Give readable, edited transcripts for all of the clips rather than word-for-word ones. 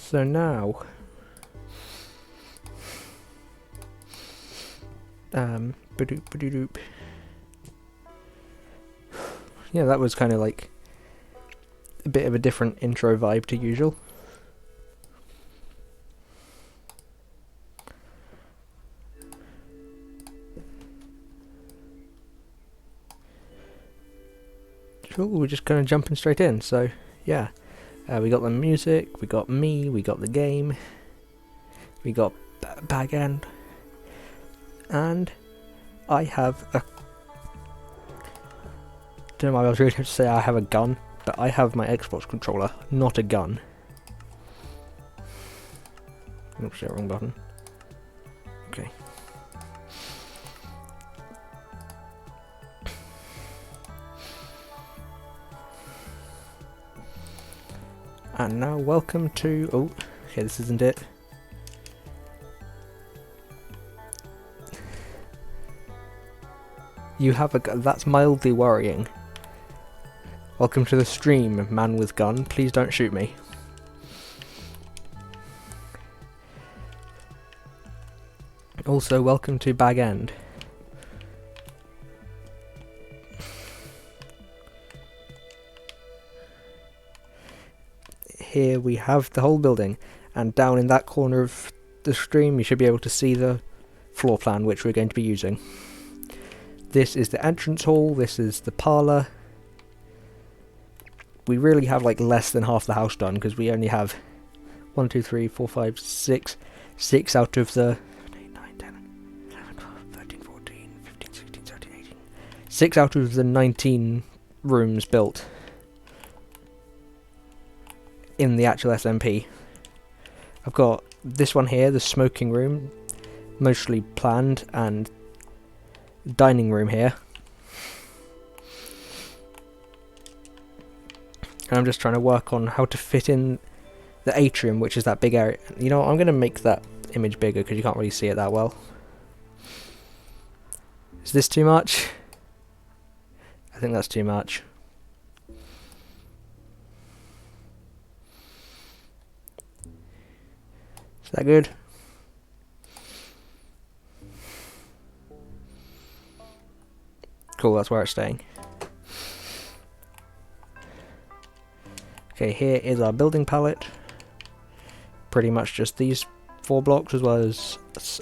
So now, ba-doop, ba-doop. Yeah, that was kind of like a bit of a different intro vibe to usual. Cool, we're just kind of jumping straight in, so yeah. We got the music, we got me, we got the game, we got Bagget, and I have a... don't know why I was really going to say I have a gun, but I have my Xbox controller, not a gun. Oops, wrong button. Okay. And now welcome to... oh, okay, this isn't it. You have a gun. That's mildly worrying. Welcome to the stream, man with gun. Please don't shoot me. Also, welcome to Bag End. Here we have the whole building, and down in that corner of the stream you should be able to see the floor plan which we're going to be using. This is the entrance hall, this is the parlour. We really have like less than half the house done because we only have 1, 2, 3, 4, 5, 6 out of the 8, 9, 10, 11, 12, 13, 14, 15, 16, 17, 18. 6 out of the 19 rooms built in the actual SMP. I've got this one here, the smoking room, mostly planned, and dining room here. And I'm just trying to work on how to fit in the atrium, which is that big area. You know what, I'm going to make that image bigger because you can't really see it that well. Is this too much? I think that's too much. Is that good? Cool, that's where it's staying. Okay, here is our building palette. Pretty much just these 4 blocks, as well as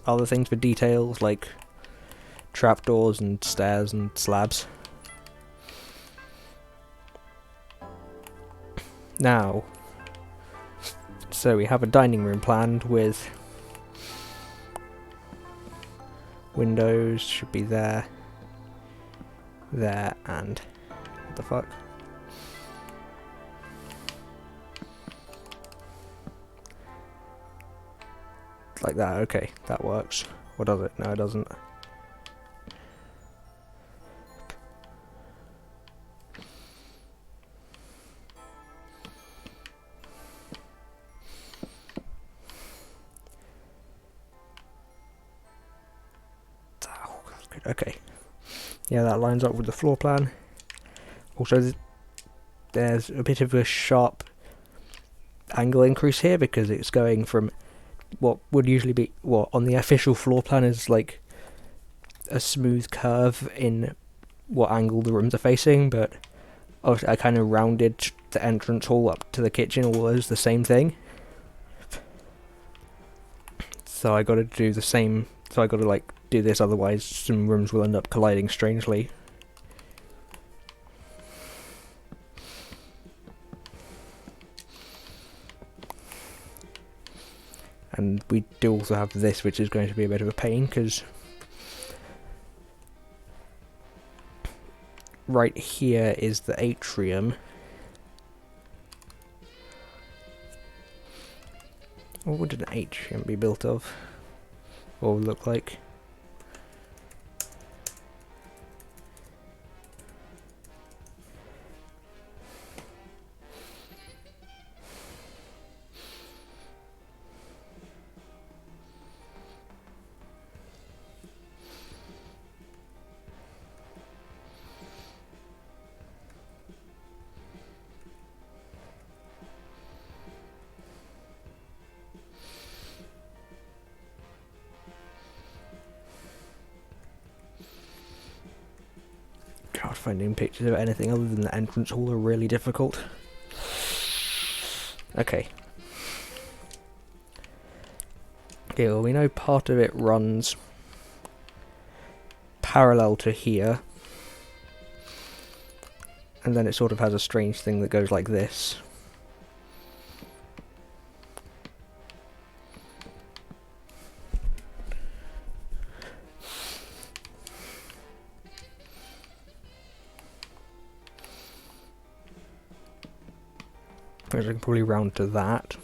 other things for details like trapdoors and stairs and slabs. Now, so we have a dining room planned with windows, should be there, there, and what the fuck? Like that, okay, that works. Or does it? No, it doesn't. Okay. Yeah, that lines up with the floor plan. Also, there's a bit of a sharp angle increase here because it's going from what would usually be, what on the official floor plan is like a smooth curve in what angle the rooms are facing, but obviously I kind of rounded the entrance hall up to the kitchen all as the same thing. So I got to do the same, so I got to like do this, otherwise some rooms will end up colliding strangely. And we do also have this, which is going to be a bit of a pain, because right here is the atrium. What would an atrium be built of? Or look like? God, finding pictures of anything other than the entrance hall are really difficult. Okay. Okay, well we know part of it runs parallel to here. And then it sort of has a strange thing that goes like this. Which I can probably round to that.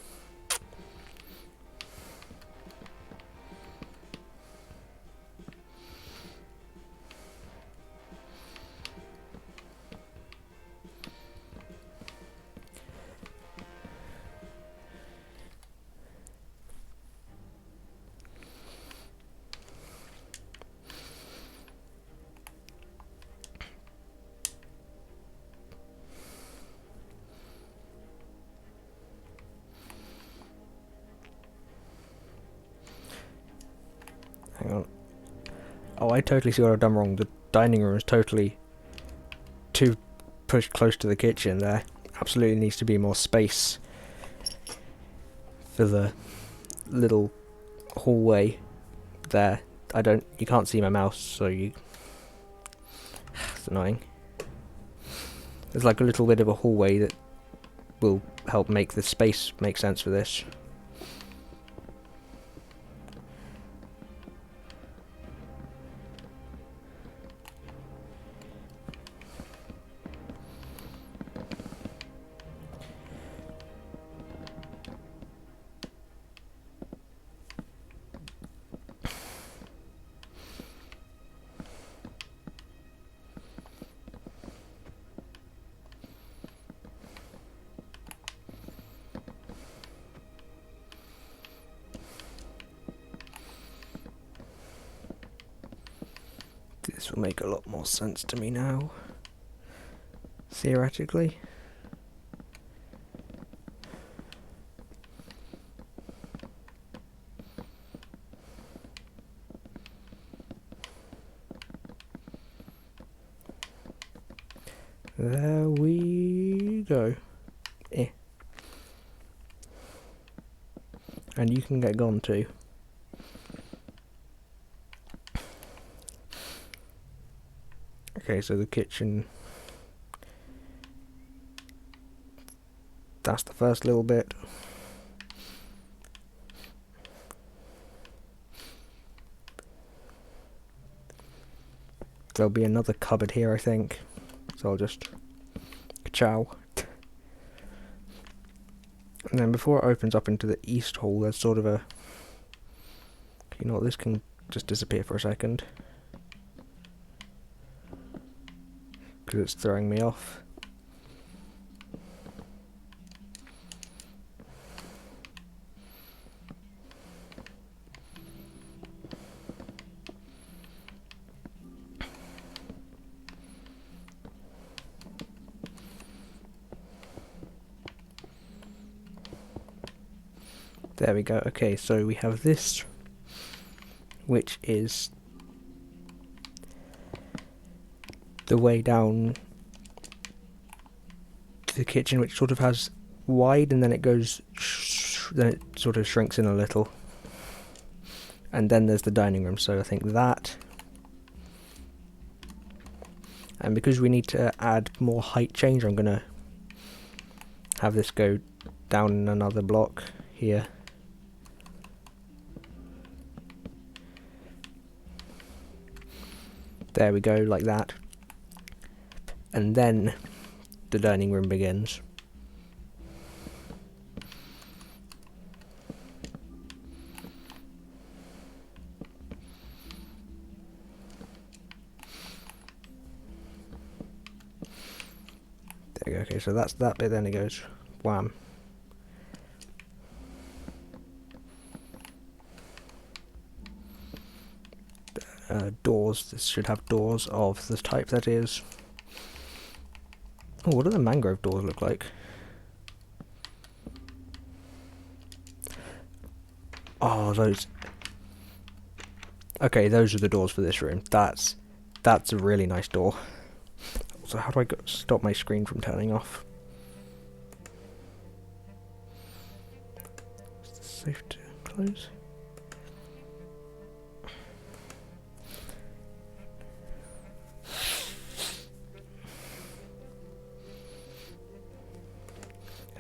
Hang on. Oh, I totally see what I've done wrong. The dining room is totally too pushed close to the kitchen there. Absolutely needs to be more space for the little hallway there. You can't see my mouse, so it's annoying. There's like a little bit of a hallway that will help make the space make sense for this. This will make a lot more sense to me now, theoretically. There we go. And you can get gone too. Okay, so the kitchen, that's the first little bit. There'll be another cupboard here, I think, so I'll just ka-chow. And then before it opens up into the east hall, there's sort of a, you know what, this can just disappear for a second. Because it's throwing me off. There we go. Okay, so we have this, which is the way down to the kitchen, which sort of has wide, and then it goes, then it sort of shrinks in a little. And then there's the dining room, so I think that. And because we need to add more height change, I'm gonna have this go down another block here. There we go, like that. And then the dining room begins. There we go, okay, so that's that bit, then it goes wham. Doors, this should have doors of the type that is. Oh, what do the mangrove doors look like? Oh, those. Okay, those are the doors for this room. That's a really nice door. So how do I stop my screen from turning off? Is this safe to close?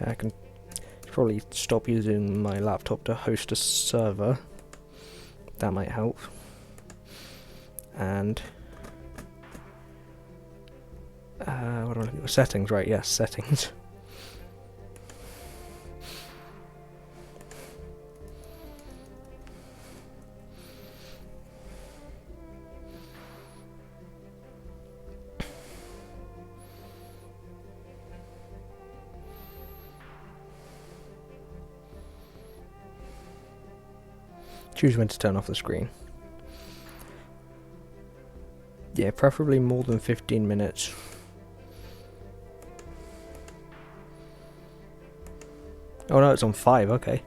I can probably stop using my laptop to host a server. That might help. And what do I do? Settings, right? Yes, settings. Choose when to turn off the screen. Yeah, preferably more than 15 minutes. Oh no, it's on 5, okay.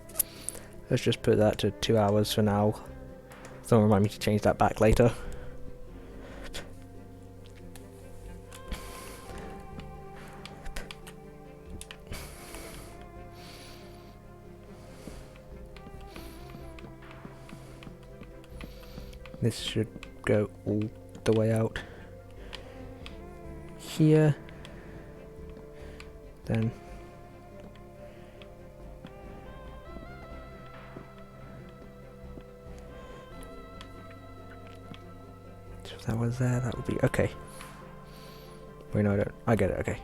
Let's just put that to 2 hours for now. Don't remind me to change that back later. This should go all the way out here. Then so if that was there, that would be okay. Wait, no, I don't. I get it, okay.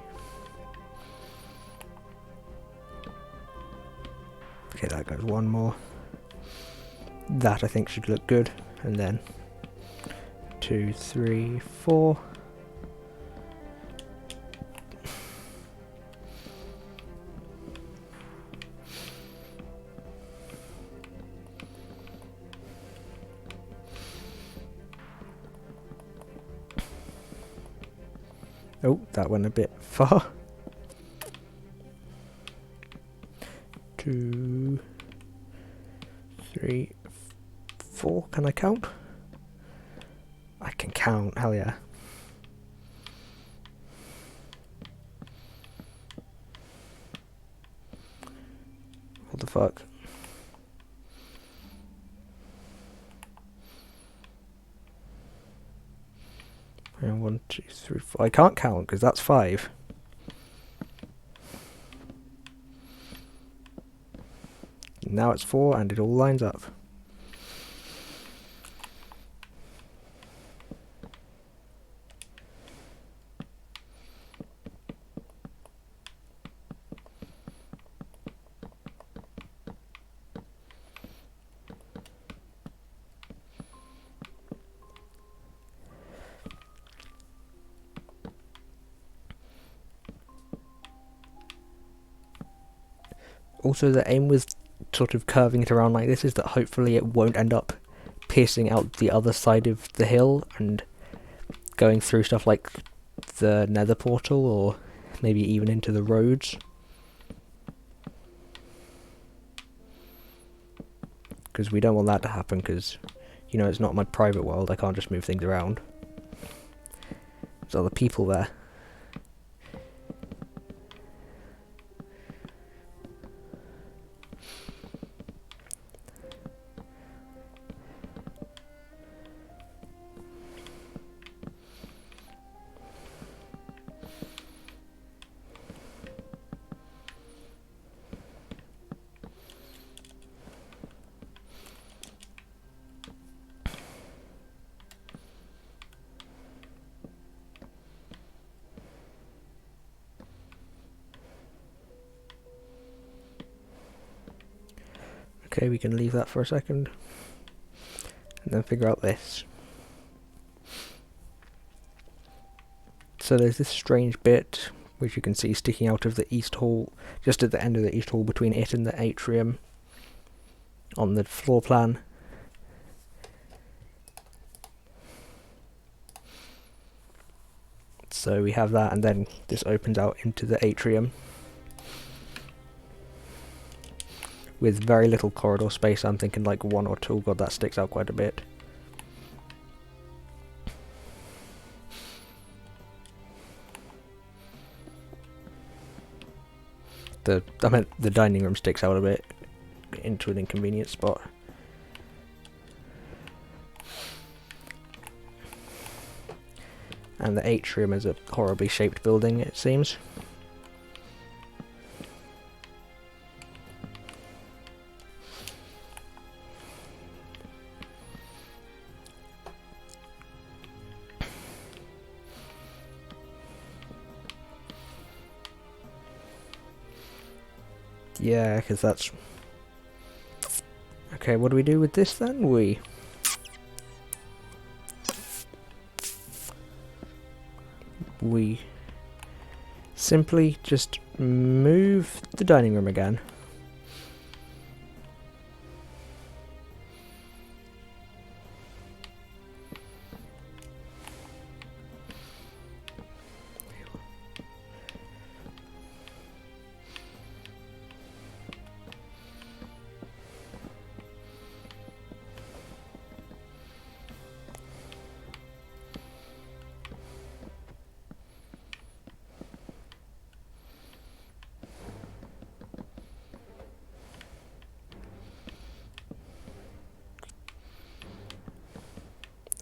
Okay, that goes one more. That I think should look good. And then 2, 3, 4. Oh, that went a bit far. 2, 3, 4. Can I count? I can count, hell yeah. What the fuck? And 1, 2, 3, 4. I can't count because that's 5. Now it's 4 and it all lines up. Also, the aim with sort of curving it around like this is that hopefully it won't end up piercing out the other side of the hill and going through stuff like the nether portal or maybe even into the roads. Because we don't want that to happen because, you know, it's not my private world, I can't just move things around. There's other people there. Okay, we can leave that for a second and then figure out this. So there's this strange bit which you can see sticking out of the east hall, just at the end of the east hall between it and the atrium on the floor plan. So we have that, and then this opens out into the atrium with very little corridor space. I'm thinking like 1 or 2. God, that sticks out quite a bit. I meant the dining room sticks out a bit into an inconvenient spot. And the atrium is a horribly shaped building, it seems. Yeah, because that's... Okay, what do we do with this then? We simply just move the dining room again.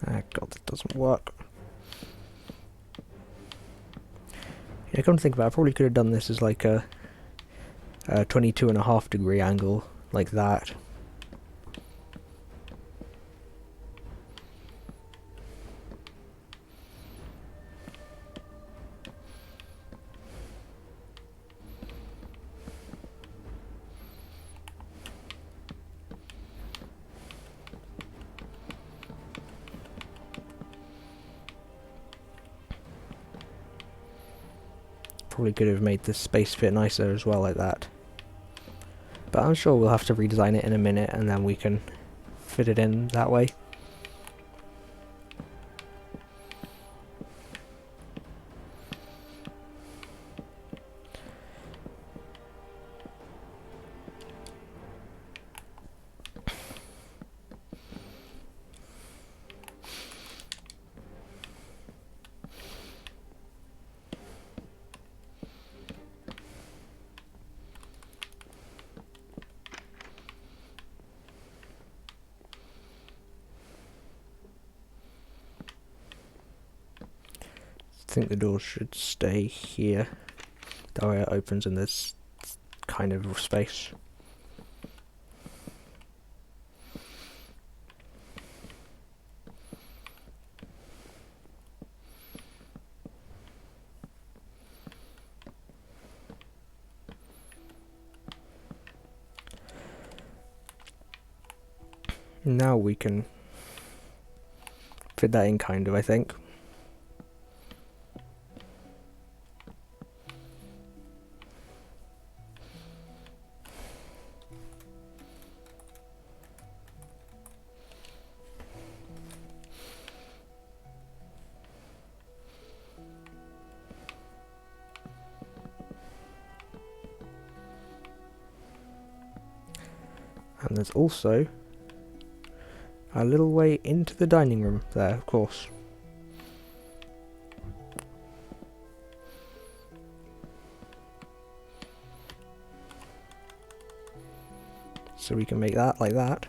Ah, God, that doesn't work. Yeah, come to think about it, I probably could have done this as like a 22.5 degree angle, like that. Probably could have made this space fit nicer as well like that. But I'm sure we'll have to redesign it in a minute and then we can fit it in that way. I think the door should stay here. That way it opens in this kind of space. Now we can fit that in kind of, I think. And there's also a little way into the dining room there, of course. So we can make that like that.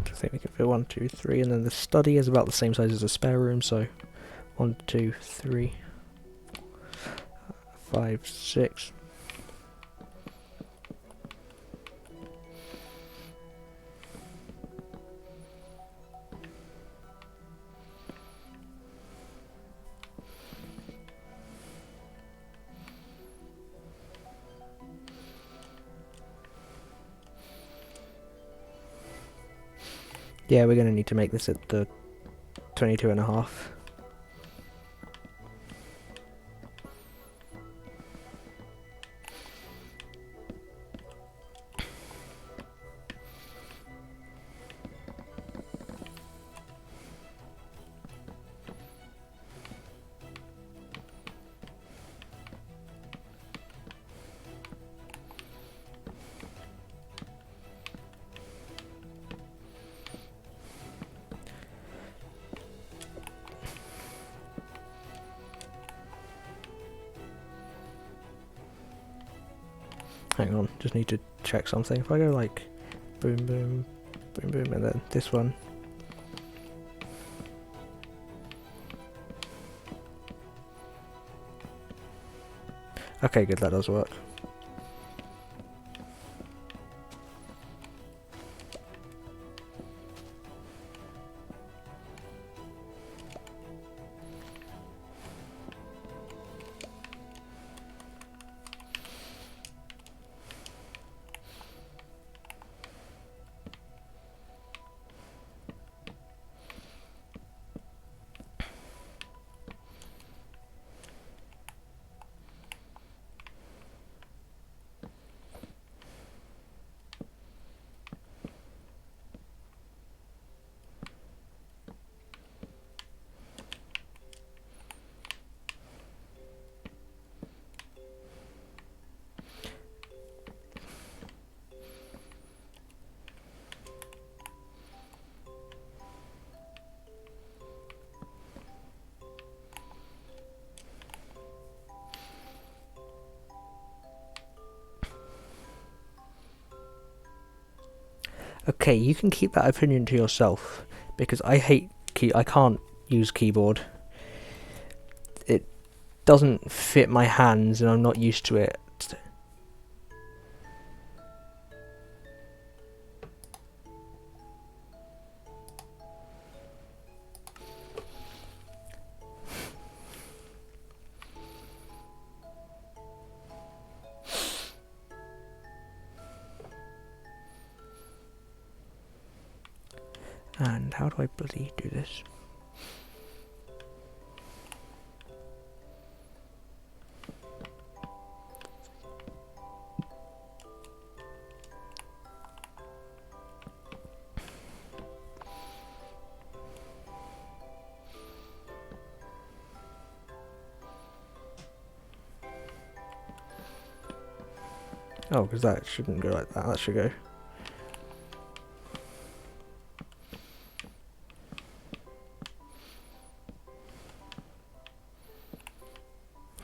I think we can fit 1, 2, 3, and then the study is about the same size as the spare room, so 1, 2, 3, 5, 6. Yeah, we're going to need to make this at the 22.5. Hang on, just need to check something. If I go like boom, boom, boom, boom, and then this one. Okay, good, that does work. Okay, you can keep that opinion to yourself, because I hate I can't use keyboard. It doesn't fit my hands and I'm not used to it. And how do I bloody do this? Oh, because that shouldn't go like that. That should go.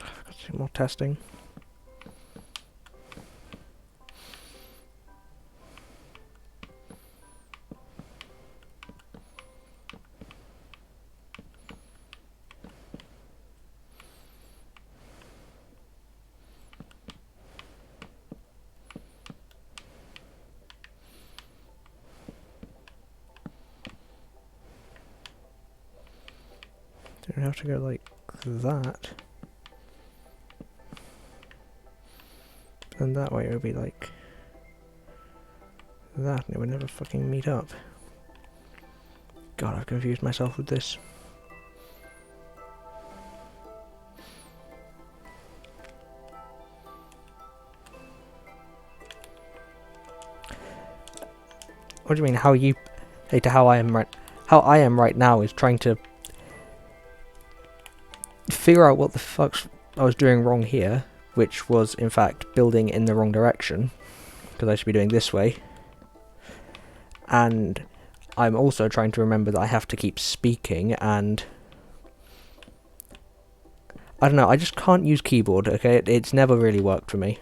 I've got some more testing. Don't have to go like that. And that way it would be like that, and it would never fucking meet up. God, I've confused myself with this. What do you mean? How you? Hey, to how I am right? How I am right now is trying to figure out what the fuck I was doing wrong here, which was in fact building in the wrong direction, because I should be doing this way. And I'm also trying to remember that I have to keep speaking, and I don't know, I just can't use keyboard, okay? It's never really worked for me.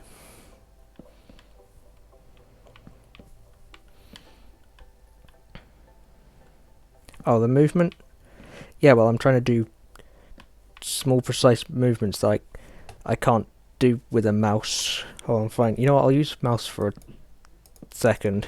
Oh, the movement? Yeah, well, I'm trying to do small, precise movements that I can't do with a mouse. Hold on, fine. You know what, I'll use mouse for a second.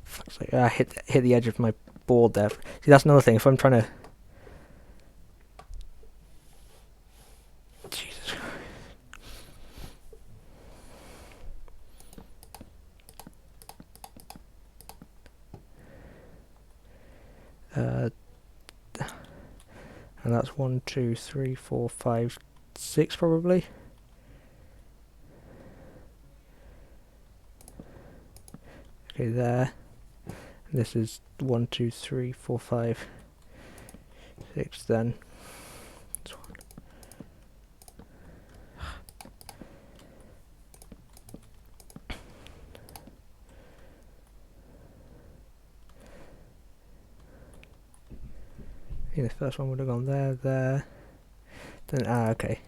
Fuck's sake, I hit the edge of my board there. See, that's another thing. If I'm trying to... Jesus Christ. And that's 1, 2, 3, 4, 5, 6 probably. Okay, there. This is 1, 2, 3, 4, 5, 6 then. I think the first one would have gone there, there. Then, okay.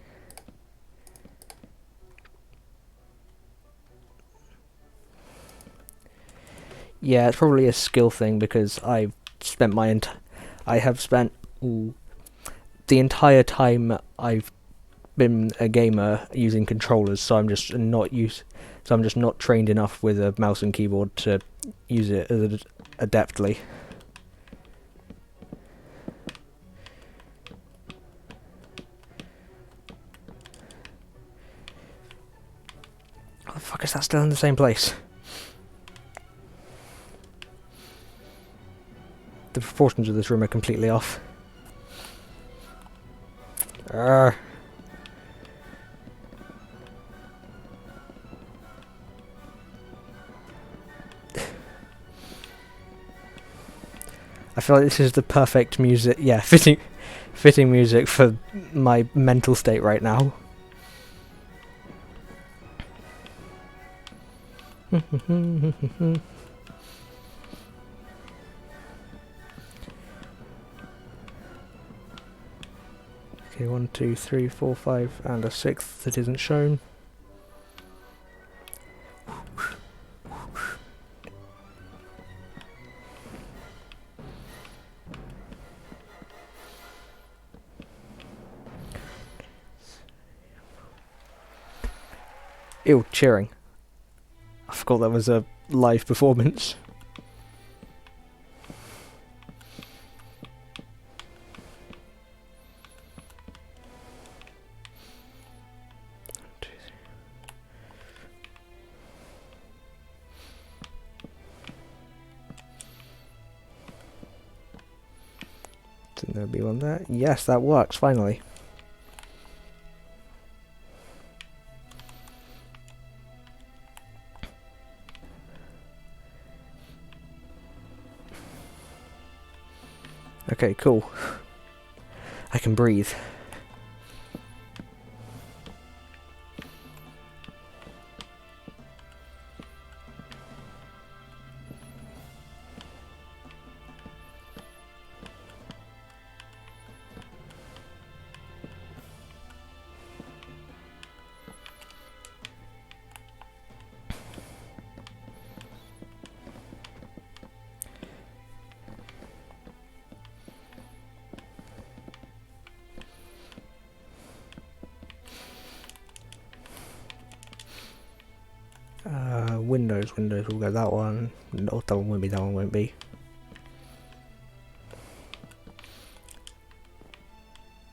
Yeah, it's probably a skill thing because I have spent the entire time I've been a gamer using controllers, so I'm just not trained enough with a mouse and keyboard to use it adeptly. How the fuck is that still in the same place? The proportions of this room are completely off. I feel like this is the perfect music, yeah, fitting music for my mental state right now. Okay, 1, 2, 3, 4, 5, and a 6th that isn't shown. Ew, cheering. I forgot that was a live performance. Think there'll be one there. Yes, that works, finally. Okay, cool. I can breathe. Windows, we'll go that one. No, that one won't be.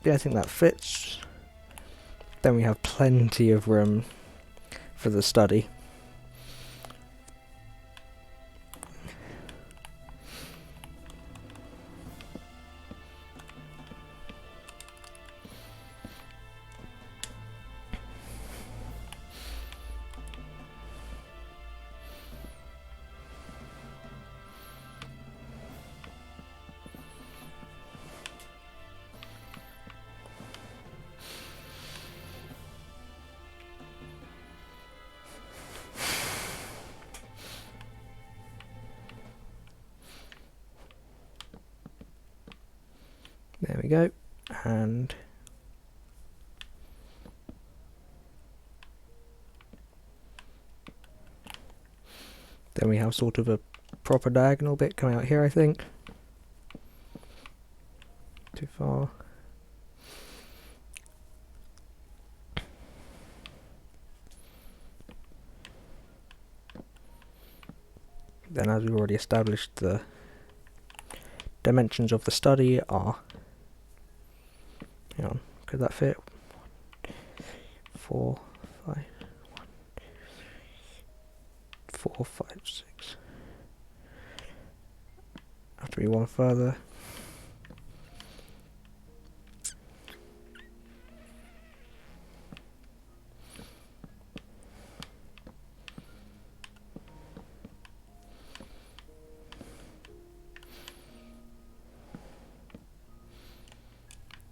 Yeah, I think that fits. Then we have plenty of room for the study. There we go, and then we have sort of a proper diagonal bit coming out here, I think. Too far. Then, as we've already established, the dimensions of the study are... Hang on, could that fit? 4, 5, 1, 2, 3, 4, 5, 6. Have to be one further.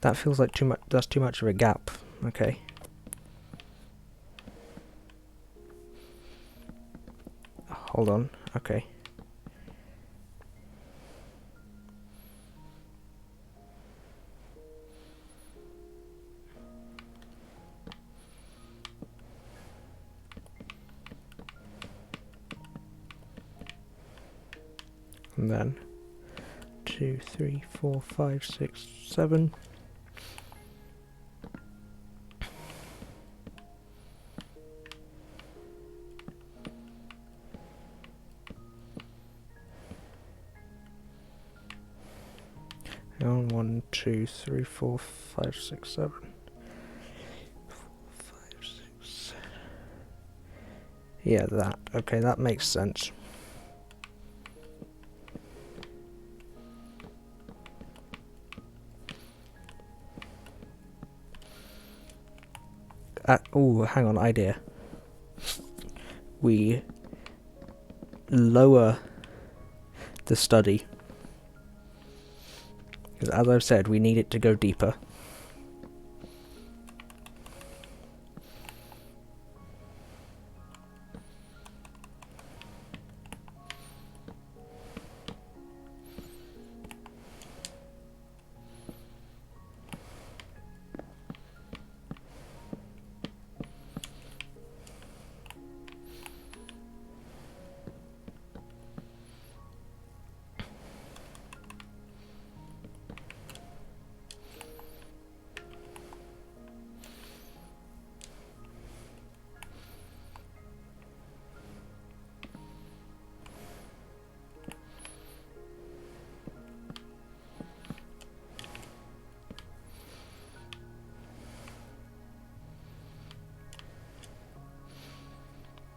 That feels like too much. That's too much of a gap. Okay. Hold on. Okay. And then 2, 3, 4, 5, 6, 7. And 1, 2, 3, 4, 5, 6, 7. 4, 5, 6. Yeah, that. Okay, that makes sense. Oh, hang on, idea. We lower the study. Because as I've said, we need it to go deeper.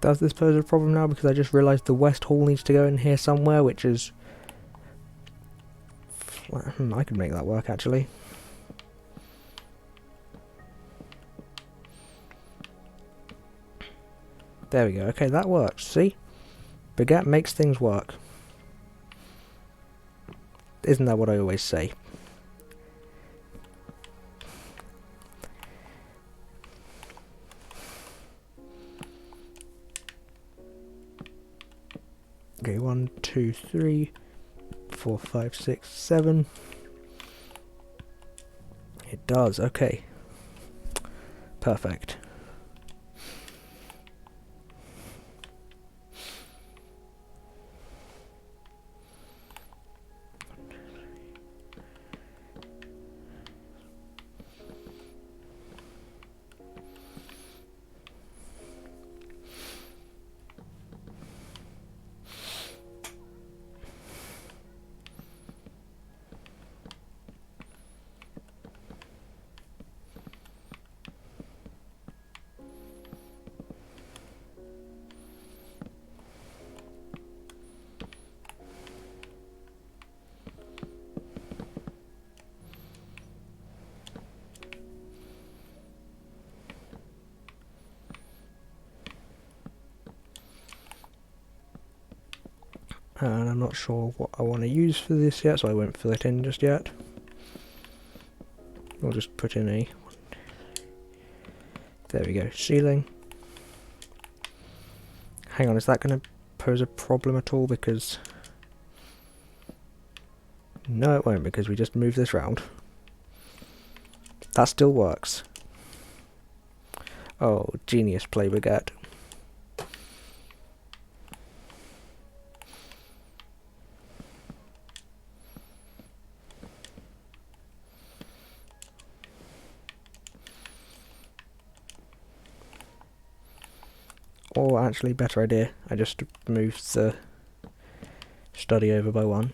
Does this pose a problem now? Because I just realised the west hall needs to go in here somewhere, which is... I could make that work, actually. There we go. Okay, that works. See? Bagget makes things work. Isn't that what I always say? Okay, 1, 2, 3, 4, 5, 6, 7. It does, okay. Perfect. And I'm not sure what I want to use for this yet, so I won't fill it in just yet. We'll just put in a... There we go, ceiling. Hang on, is that going to pose a problem at all? Because... No, it won't, because we just move this round. That still works. Oh, genius play, Bagget. Or actually, better idea, I just moved the study over by 1.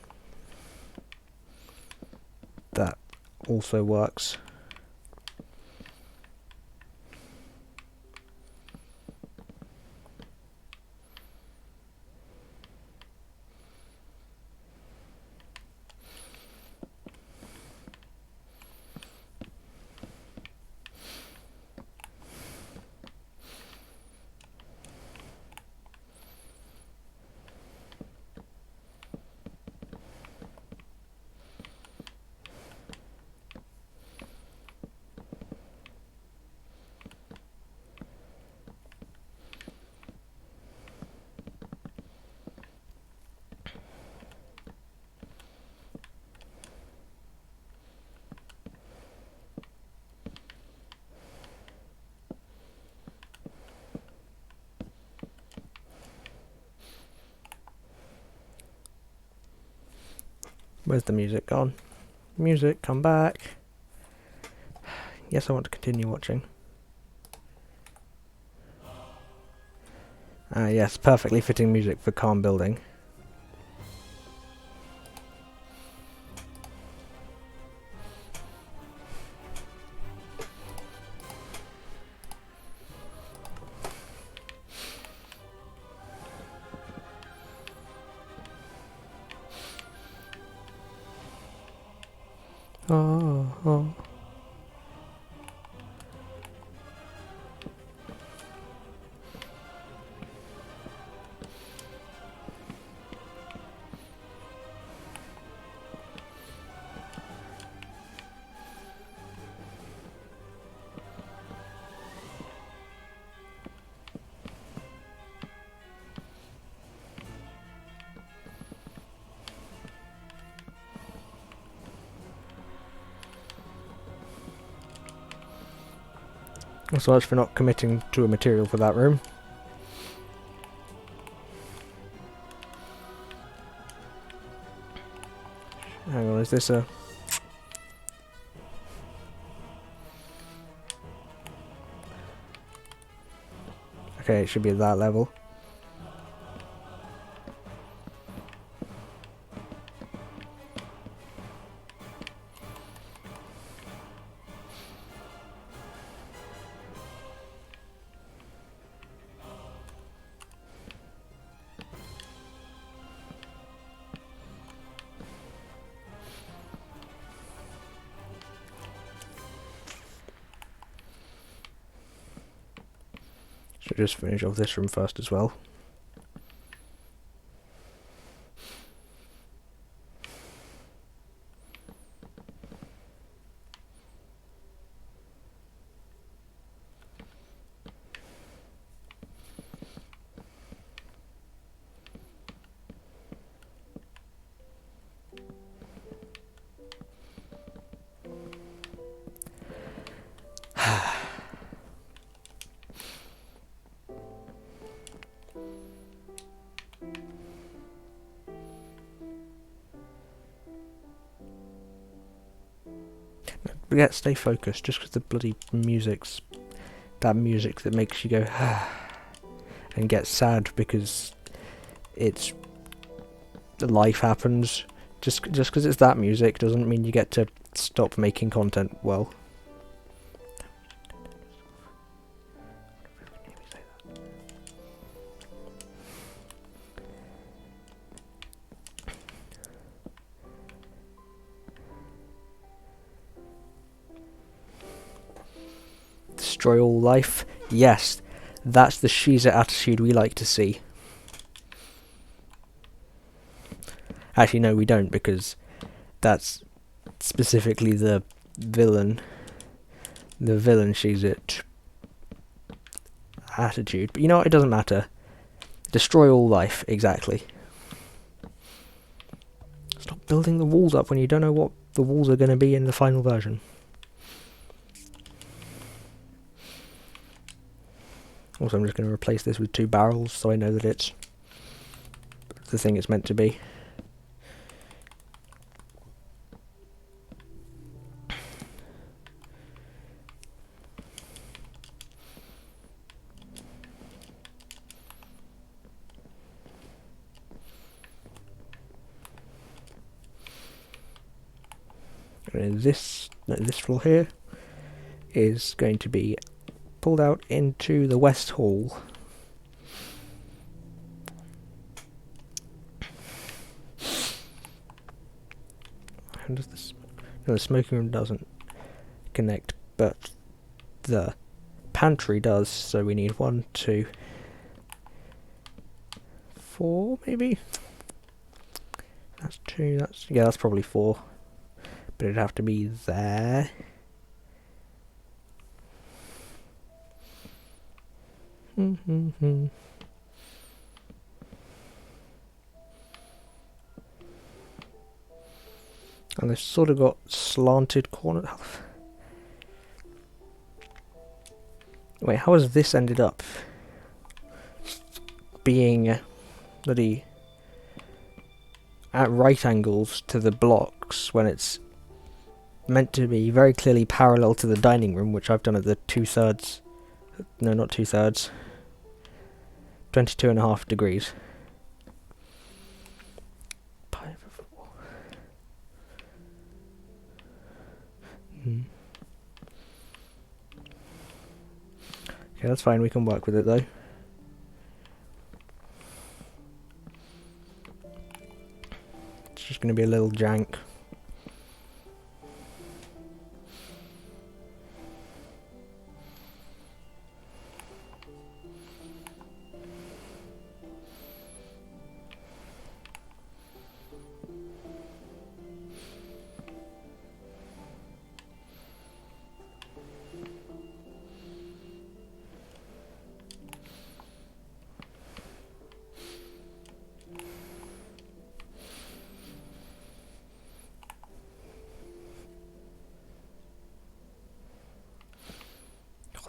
also works. Where's the music gone? Music, come back. Yes, I want to continue watching. Yes, perfectly fitting music for calm building. Oh, oh. So much for not committing to a material for that room. Hang on, is this a... Okay, it should be at that level. Should just finish off this room first as well. But yeah, stay focused, just because the bloody music's... that music that makes you go and get sad because it's... life happens. Just because it's that music doesn't mean you get to stop making content well. Destroy all life. Yes, that's the Shiza attitude we like to see. Actually, no, we don't, because that's specifically the villain Shiza attitude. But you know what? It doesn't matter. Destroy all life, exactly. Stop building the walls up when you don't know what the walls are going to be in the final version. Also, I'm just going to replace this with 2 barrels so I know that it's the thing it's meant to be. And this floor here is going to be pulled out into the west hall. And does this? No, the smoking room doesn't connect, but the pantry does. So we need 1, 2, 4, maybe. That's 2. That's probably 4. But it'd have to be there. And they've sort of got slanted corners. Wait, how has this ended up being bloody at right angles to the blocks when it's meant to be very clearly parallel to the dining room, which I've done at the 2/3. No, not 2/3. 22.5 degrees. Okay, that's fine, we can work with it though. It's just going to be a little jank.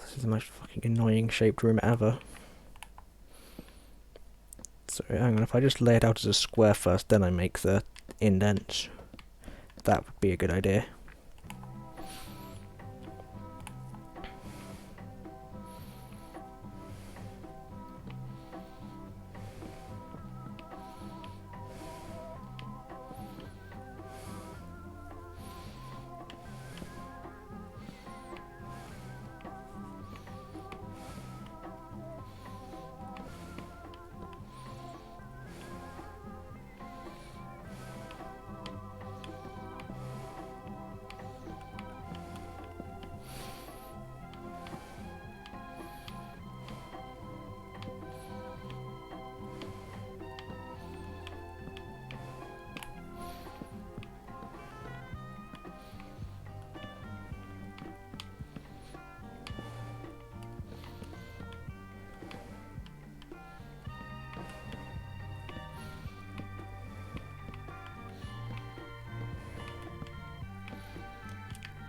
This is the most fucking annoying shaped room ever. So hang on, if I just lay it out as a square first, then I make the indents. That would be a good idea.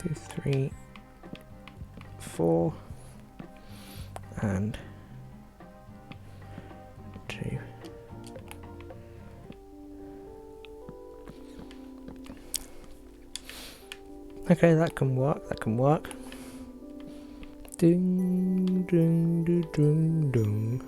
Two, 3, 4, and 2. Okay, that can work, that can work. Ding, ding, ding, ding, ding.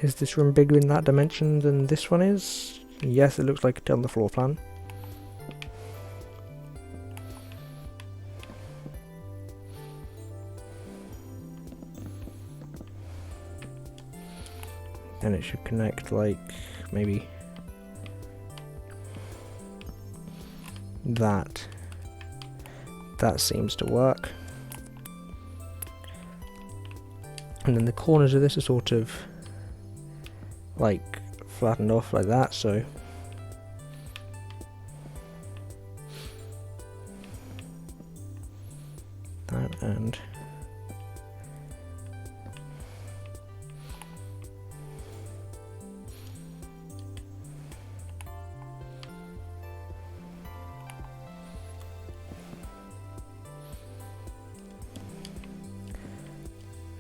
Is this room bigger in that dimension than this one is? Yes, it looks like it on the floor plan. And it should connect like maybe that. That seems to work. And then the corners of this are sort of like flattened off like that, so that and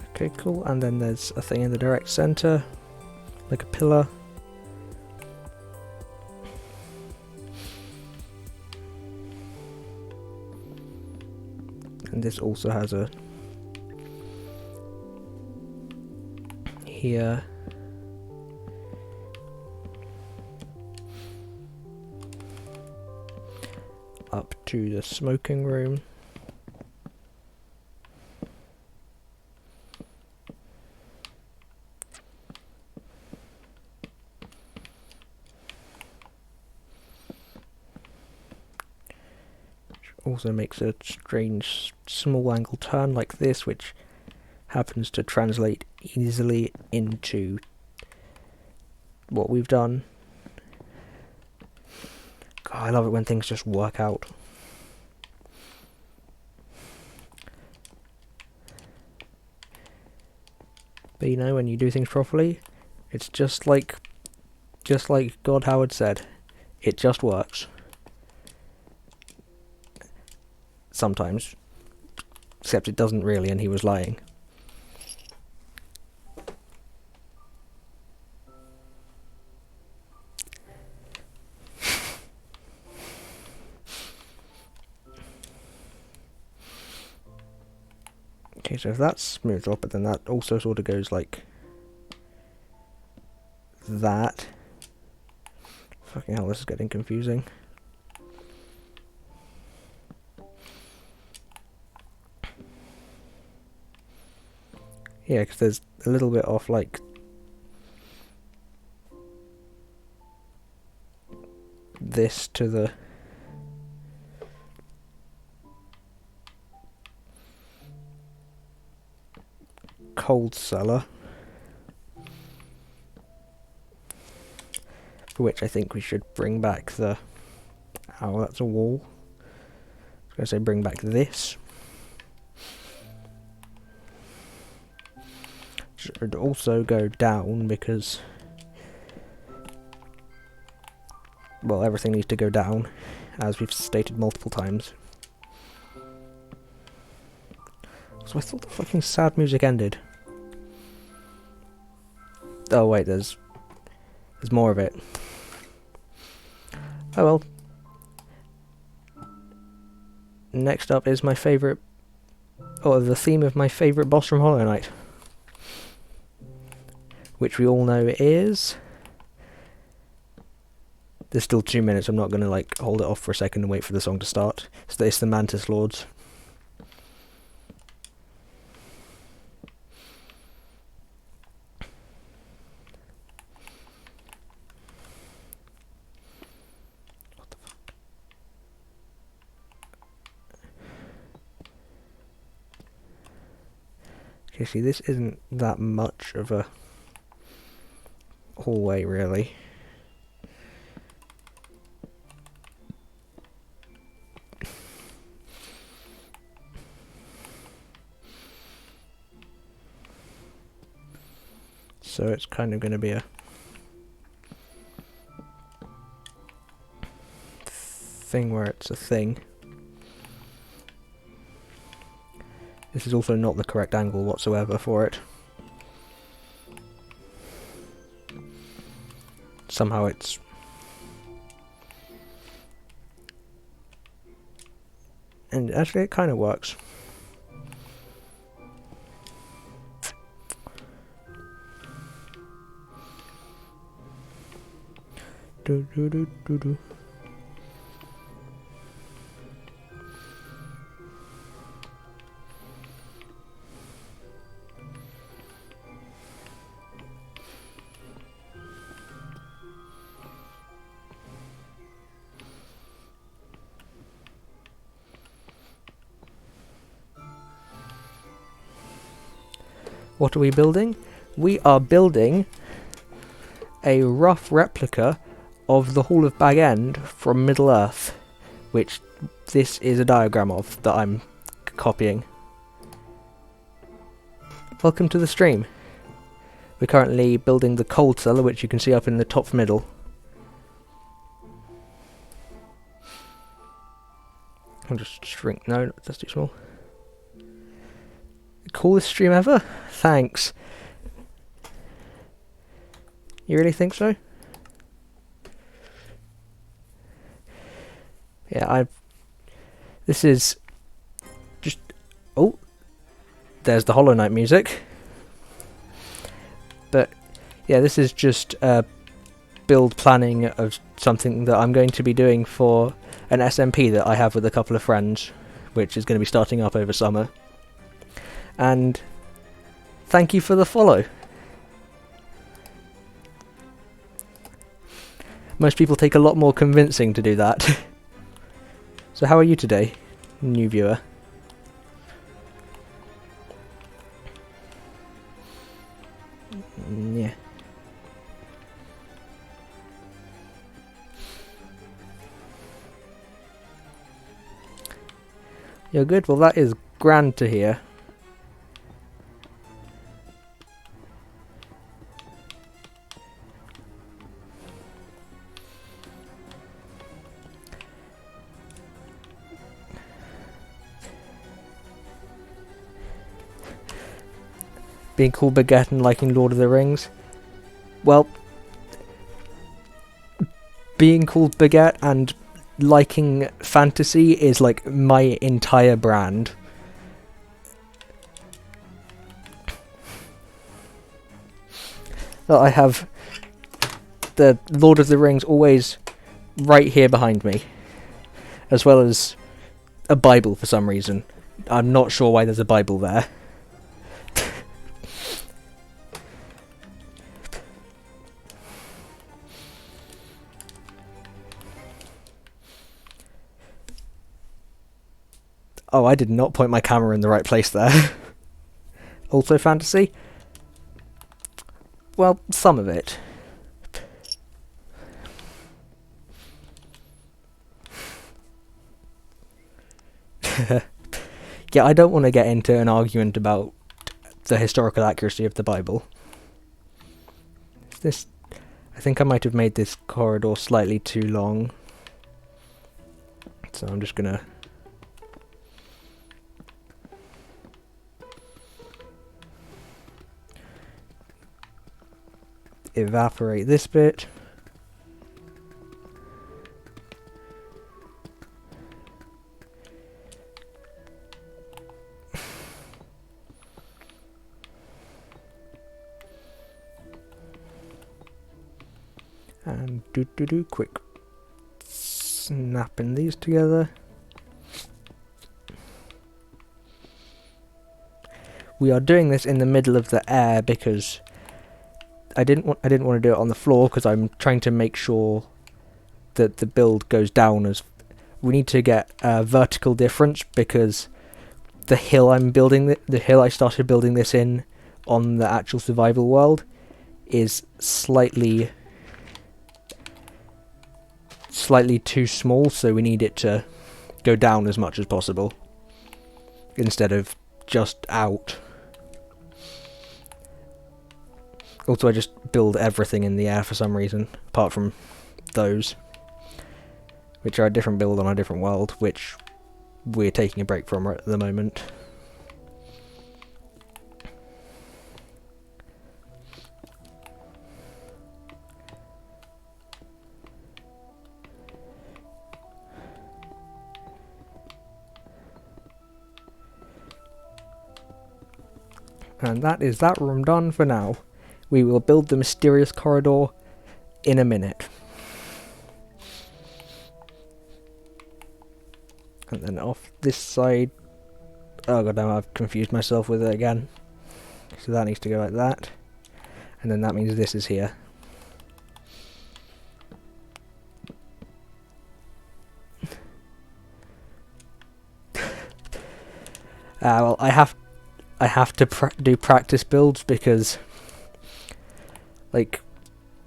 okay, cool. And then there's a thing in the direct center, like a pillar. And this also has a here. Up to the smoking room. Also makes a strange small angle turn like this, which happens to translate easily into what we've done. God, I love it when things just work out. But you know, when you do things properly, it's just like God Howard said, it just works. Sometimes. Except it doesn't really, and he was lying. Okay, so if that's smoothed off, but then that also sort of goes like that. Fucking hell, this is getting confusing. Yeah, because there's a little bit off like this to the cold cellar, for which I think we should bring back the... Oh, that's a wall. I was going to say bring back this. Should also go down because, well, everything needs to go down, as we've stated multiple times. So I thought the fucking sad music ended. Oh wait, there's more of it. Oh well. Next up is my favourite, or the theme of my favourite boss from Hollow Knight, which we all know is... There's still 2 minutes, I'm not going to like hold it off for a second and wait for the song to start. So it's the Mantis Lords. What the fuck? Okay, see, this isn't that much of a hallway, really. So it's kind of going to be a thing where it's a thing. This is also not the correct angle whatsoever for it. Somehow it's... And actually it kind of works. Do do do do do. What are we building? We are building a rough replica of the Hall of Bag End from Middle Earth, which this is a diagram of that I'm copying. Welcome to the stream. We're currently building the cold cellar, which you can see up in the top middle. I'll just shrink. No, that's too small. Coolest stream ever? Thanks. You really think so? Yeah, this is just Oh, there's the Hollow Knight music. But yeah, this is just build planning of something that I'm going to be doing for an SMP that I have with a couple of friends, which is going to be starting up over summer. And thank you for the follow. Most people take a lot more convincing to do that. So how are you today, new viewer? Yeah. You're good? Well, that is grand to hear. Being called Bagget and liking Lord of the Rings. Well, being called Bagget and liking fantasy is like my entire brand. I have the Lord of the Rings always right here behind me, as well as a Bible for some reason. I'm not sure why there's a Bible there. Oh, I did not point my camera in the right place there. Also fantasy? Well, some of it. Yeah, I don't want to get into an argument about the historical accuracy of the Bible. I think I might have made this corridor slightly too long. So I'm just gonna... evaporate this bit. And quick snapping these together. We are doing this in the middle of the air because I didn't want to do it on the floor because I'm trying to make sure that the build goes down. As we need to get a vertical difference because the hill I'm building, the hill I started building this in on the actual survival world, is slightly too small, so we need it to go down as much as possible instead of just out. Also, I just build everything in the air for some reason, apart from those, which are a different build on a different world, which we're taking a break from right at the moment. And that is that room done for now. We will build the mysterious corridor in a minute. And then off this side... Oh god, now I've confused myself with it again. So that needs to go like that. And then that means this is here. Well, I have to do practice builds because, like,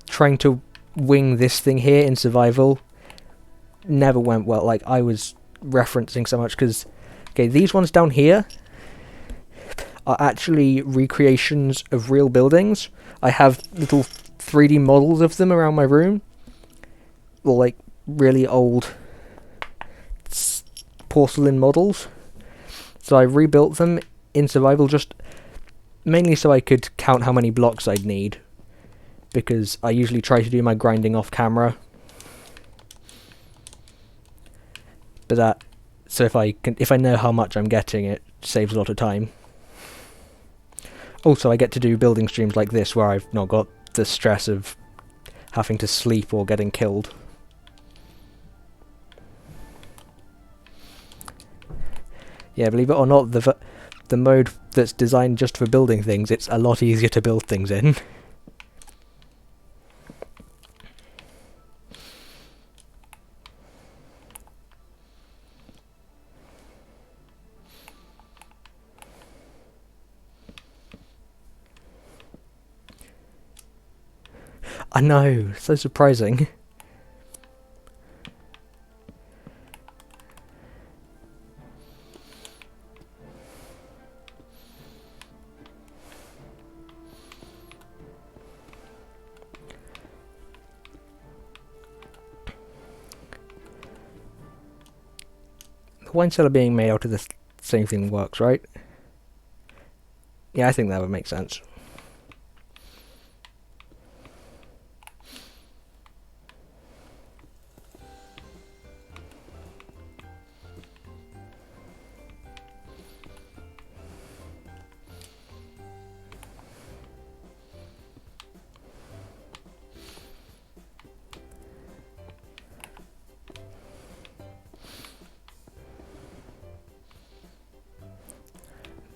trying to wing this thing here in survival never went well. Like, I was referencing so much because, okay, these ones down here are actually recreations of real buildings. I have little 3D models of them around my room, or like really old porcelain models. So I rebuilt them in survival just mainly so I could count how many blocks I'd need, because I usually try to do my grinding off camera. But so if I know how much I'm getting, it saves a lot of time. Also, I get to do building streams like this where I've not got the stress of having to sleep or getting killed. Yeah, believe it or not, the mode that's designed just for building things, it's a lot easier to build things in. I know, so surprising. The wine cellar being made out of the same thing works, right? Yeah, I think that would make sense.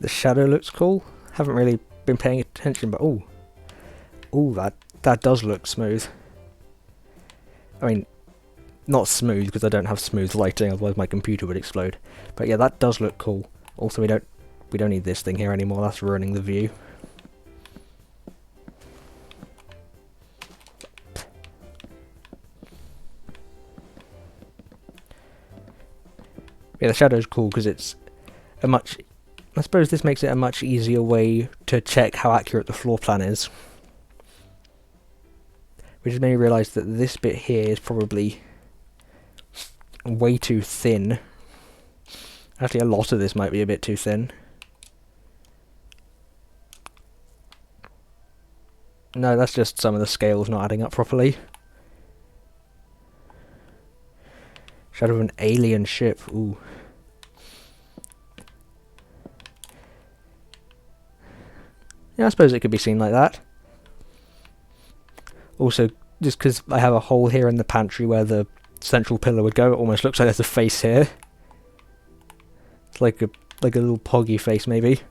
The shadow looks cool. Haven't really been paying attention, but ooh, that does look smooth. I mean, not smooth because I don't have smooth lighting, otherwise my computer would explode. But yeah, that does look cool. Also, we don't need this thing here anymore. That's ruining the view. Yeah, the shadow's cool because it's a much... I suppose this makes it a much easier way to check how accurate the floor plan is. Which has made me realise that this bit here is probably way too thin. Actually, a lot of this might be a bit too thin. No, that's just some of the scales not adding up properly. Shadow of an alien ship, ooh. Yeah, I suppose it could be seen like that. Also, just because I have a hole here in the pantry where the central pillar would go, it almost looks like there's a face here. It's like a little poggy face, maybe.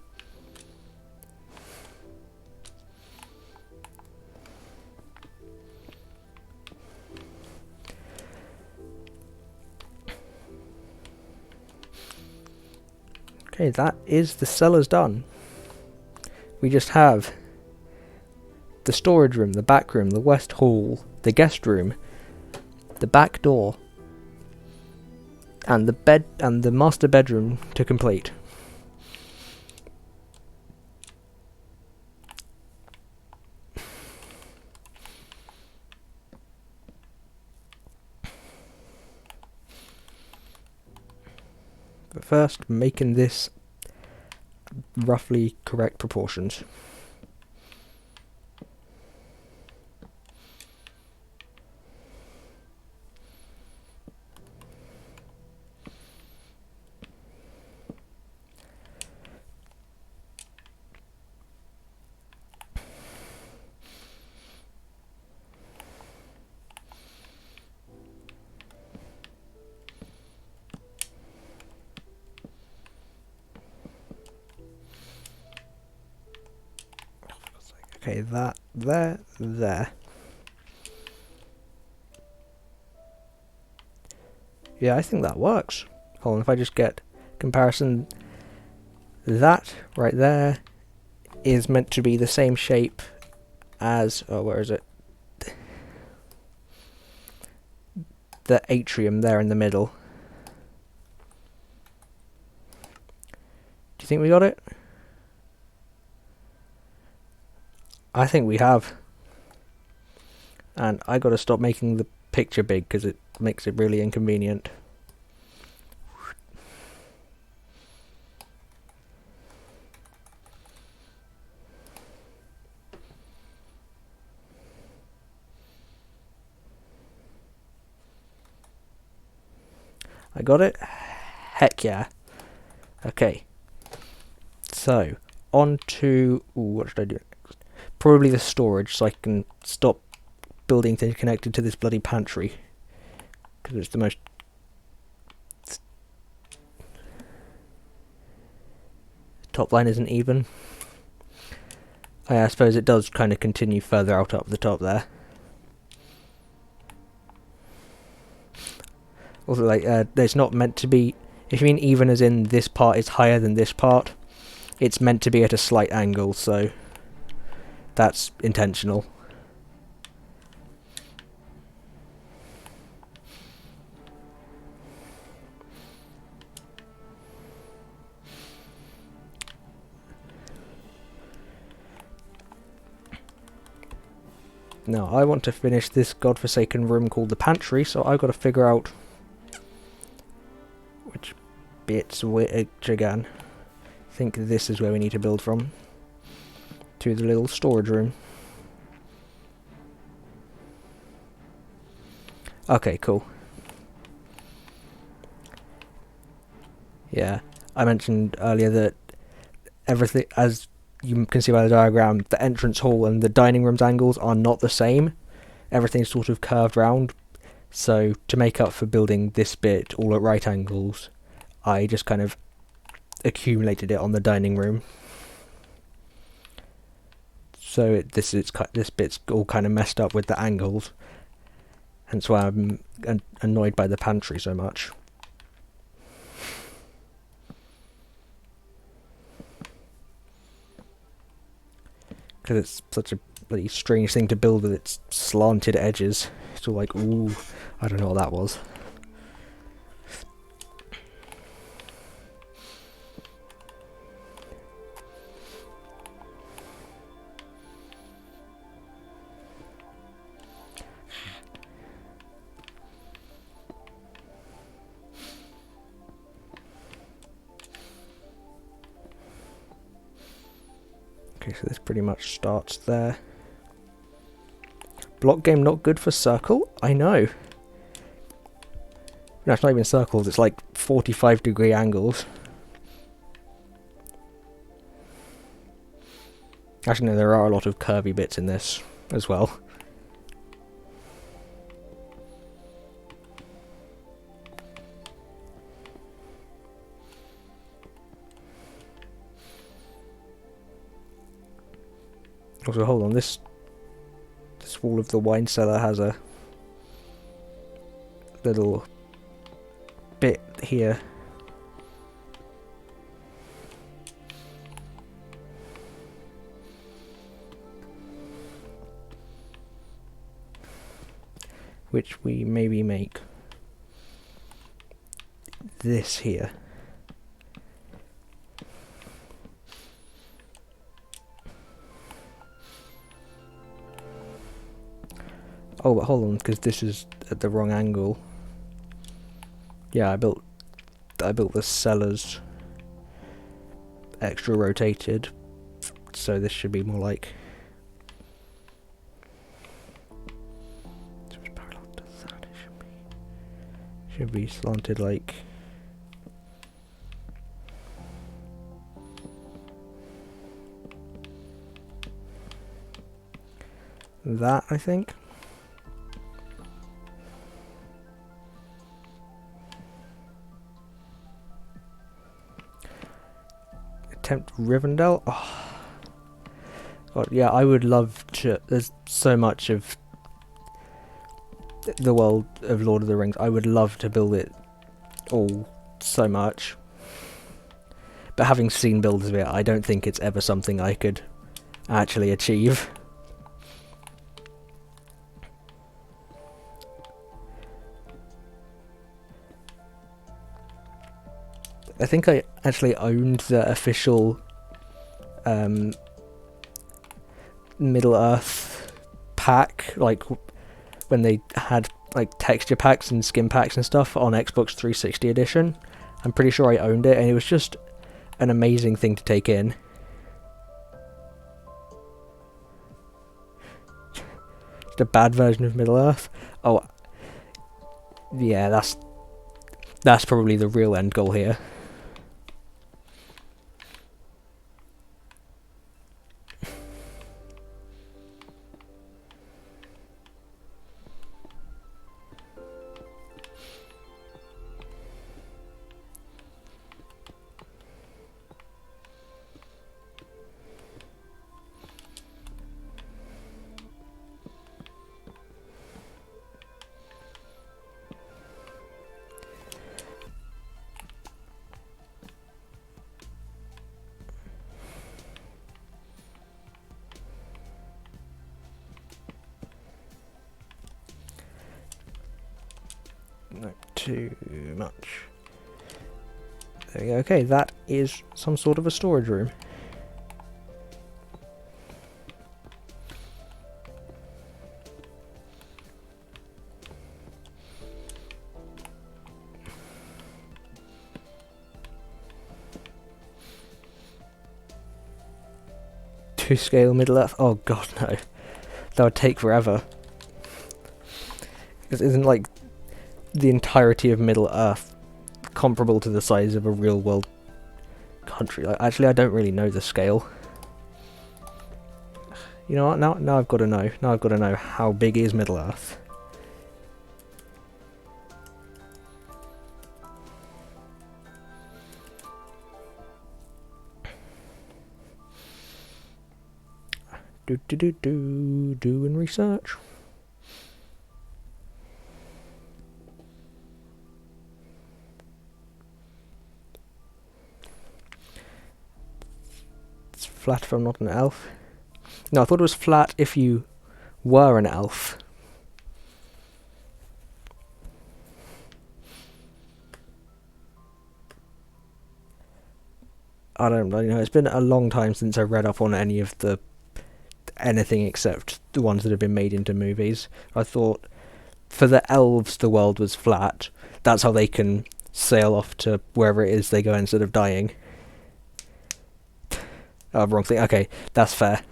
Okay, that is the cellars done. We just have the storage room, the back room, the west hall, the guest room, the back door, and the bed and the master bedroom to complete. But first, making this roughly correct proportions. Okay, that, there. Yeah, I think that works. Hold on, if I just get comparison, that right there is meant to be the same shape as, oh, where is it? The atrium there in the middle. Do you think we got it? I think we have. And I gotta stop making the picture big because it makes it really inconvenient. I got it? Heck yeah. Okay. So, on to... Ooh, what should I do next? Probably the storage, so I can stop building things connected to this bloody pantry. Because it's the most... Top line isn't even. I suppose it does kind of continue further out up the top there. Also, like, it's not meant to be... If you mean even as in this part is higher than this part, it's meant to be at a slight angle, so that's intentional. Now, I want to finish this godforsaken room called the Pantry, so I've got to figure out which bits which again. I think this is where we need to build from. To the little storage room. Okay, cool. Yeah, I mentioned earlier that everything, as you can see by the diagram, the entrance hall and the dining room's angles are not the same. Everything's sort of curved round. So to make up for building this bit all at right angles, I just kind of accumulated it on the dining room. So this bit's all kind of messed up with the angles. Hence why I'm annoyed by the pantry so much. Because it's such a bloody strange thing to build with its slanted edges. It's all like, ooh, I don't know what that was. Okay, so this pretty much starts there. Block game not good for circle? I know. No, it's not even circles, it's like 45-degree angles. Actually, no, there are a lot of curvy bits in this as well. Also, hold on, this wall of the wine cellar has a little bit here. Which we maybe make this here. Oh, but hold on, because this is at the wrong angle. Yeah, I built the cellars extra rotated, so this should be more like. So it's parallel to that. It should be slanted like. That, I think. Attempt Rivendell? Oh. God, yeah, I would love to. There's so much of the world of Lord of the Rings. I would love to build it all so much. But having seen builds of it, I don't think it's ever something I could actually achieve. I think I actually owned the official Middle-earth pack, like when they had like texture packs and skin packs and stuff on Xbox 360 edition. I'm pretty sure I owned it, and it was just an amazing thing to take in. Just a bad version of Middle-earth. Oh, yeah, that's probably the real end goal here. too much. There we go. Okay, that is some sort of a storage room. To scale Middle Earth? Oh god, no. That would take forever. Because isn't like the entirety of Middle Earth comparable to the size of a real world country? Like, actually, I don't really know the scale. You know what? Now I've got to know. Now I've got to know how big is Middle Earth. Doing research. It's flat if I'm not an elf. No, I thought it was flat if you were an elf. I don't know, it's been a long time since I read up on any of the anything except the ones that have been made into movies. I thought for the elves the world was flat. That's how they can sail off to wherever it is they go instead of dying. Oh, wrong thing. Okay, that's fair.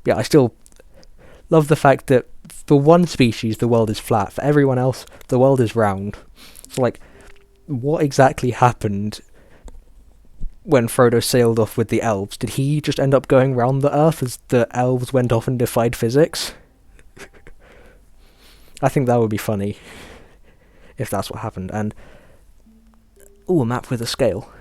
Yeah, I still love the fact that for one species the world is flat. For everyone else the world is round. So like, what exactly happened when Frodo sailed off with the elves? Did he just end up going round the earth as the elves went off and defied physics? I think that would be funny if that's what happened. And ooh, a map with a scale.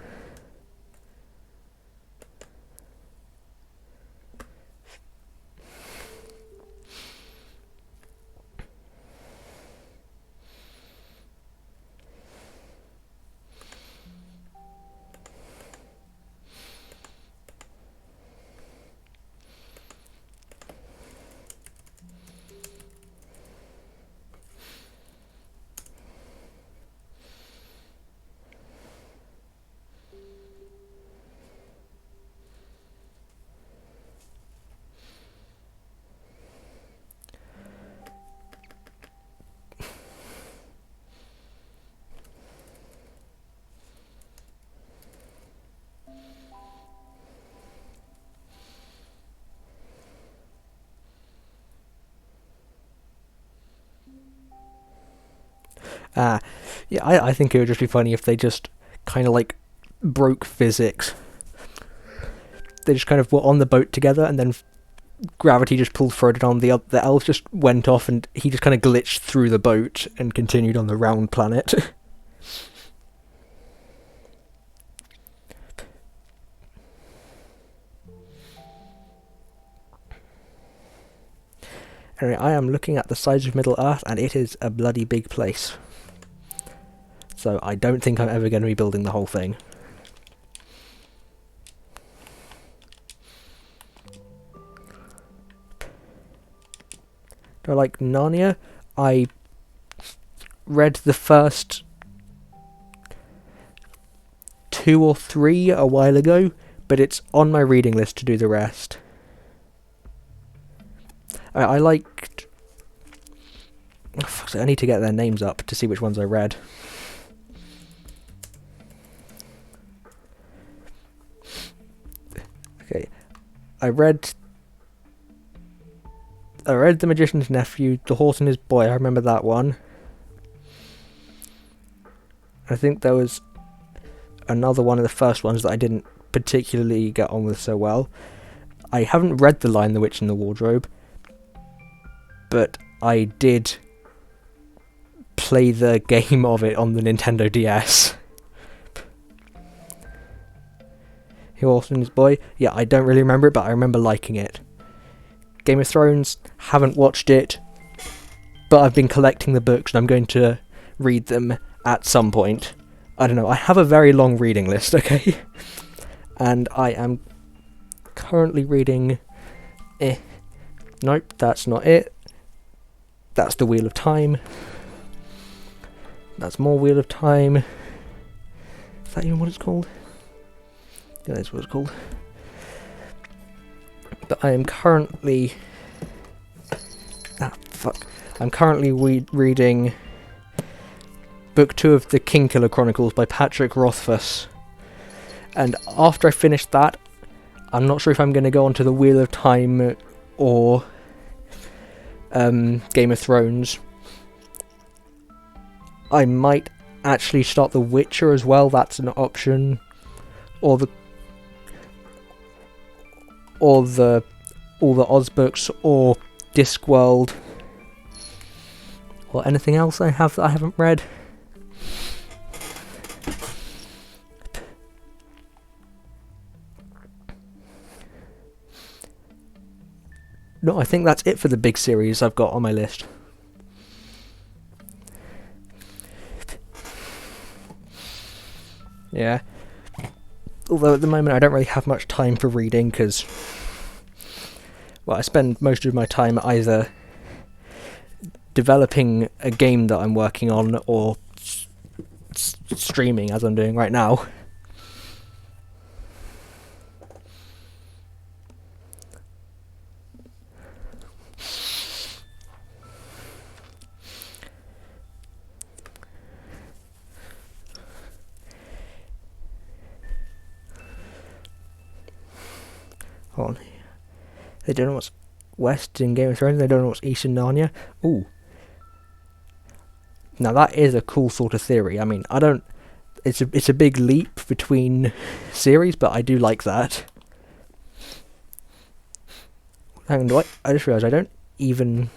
Yeah, I think it would just be funny if they just kind of like broke physics. They just kind of were on the boat together, and then gravity just pulled Frodo down. The elves just went off, and he just kind of glitched through the boat and continued on the round planet. Anyway, I am looking at the size of Middle Earth, and it is a bloody big place. So I don't think I'm ever going to be building the whole thing. Do I like Narnia? I read the first 2 or 3 a while ago, but it's on my reading list to do the rest. I liked... Oh, fuck, I need to get their names up to see which ones I read. Okay, I read The Magician's Nephew, The Horse and His Boy. I remember that one. I think there was another one of the first ones that I didn't particularly get on with so well. I haven't read The Lion, the Witch and the Wardrobe, but I did play the game of it on the Nintendo DS. Horse and His Boy. Yeah, I don't really remember it, but I remember liking it. Game of Thrones, haven't watched it, but I've been collecting the books and I'm going to read them at some point. I don't know, I have a very long reading list, okay? And I am currently reading... Nope, that's not it. That's The Wheel of Time. That's more Wheel of Time. Is that even what it's called? Yeah, that's what it's called. But I am currently... I'm currently reading Book 2 of the Kingkiller Chronicles by Patrick Rothfuss. And after I finish that, I'm not sure if I'm going to go on to the Wheel of Time or Game of Thrones. I might actually start The Witcher as well, that's an option. Or all the Oz books, or Discworld, or anything else I have that I haven't read. No, I think that's it for the big series I've got on my list. Yeah. Although at the moment I don't really have much time for reading because, well, I spend most of my time either developing a game that I'm working on or streaming, as I'm doing right now. Hold on. They don't know what's west in Game of Thrones, they don't know what's east in Narnia. Ooh. Now that is a cool sort of theory. I mean, I don't... It's a big leap between series, but I do like that. Hang on, I just realised I don't even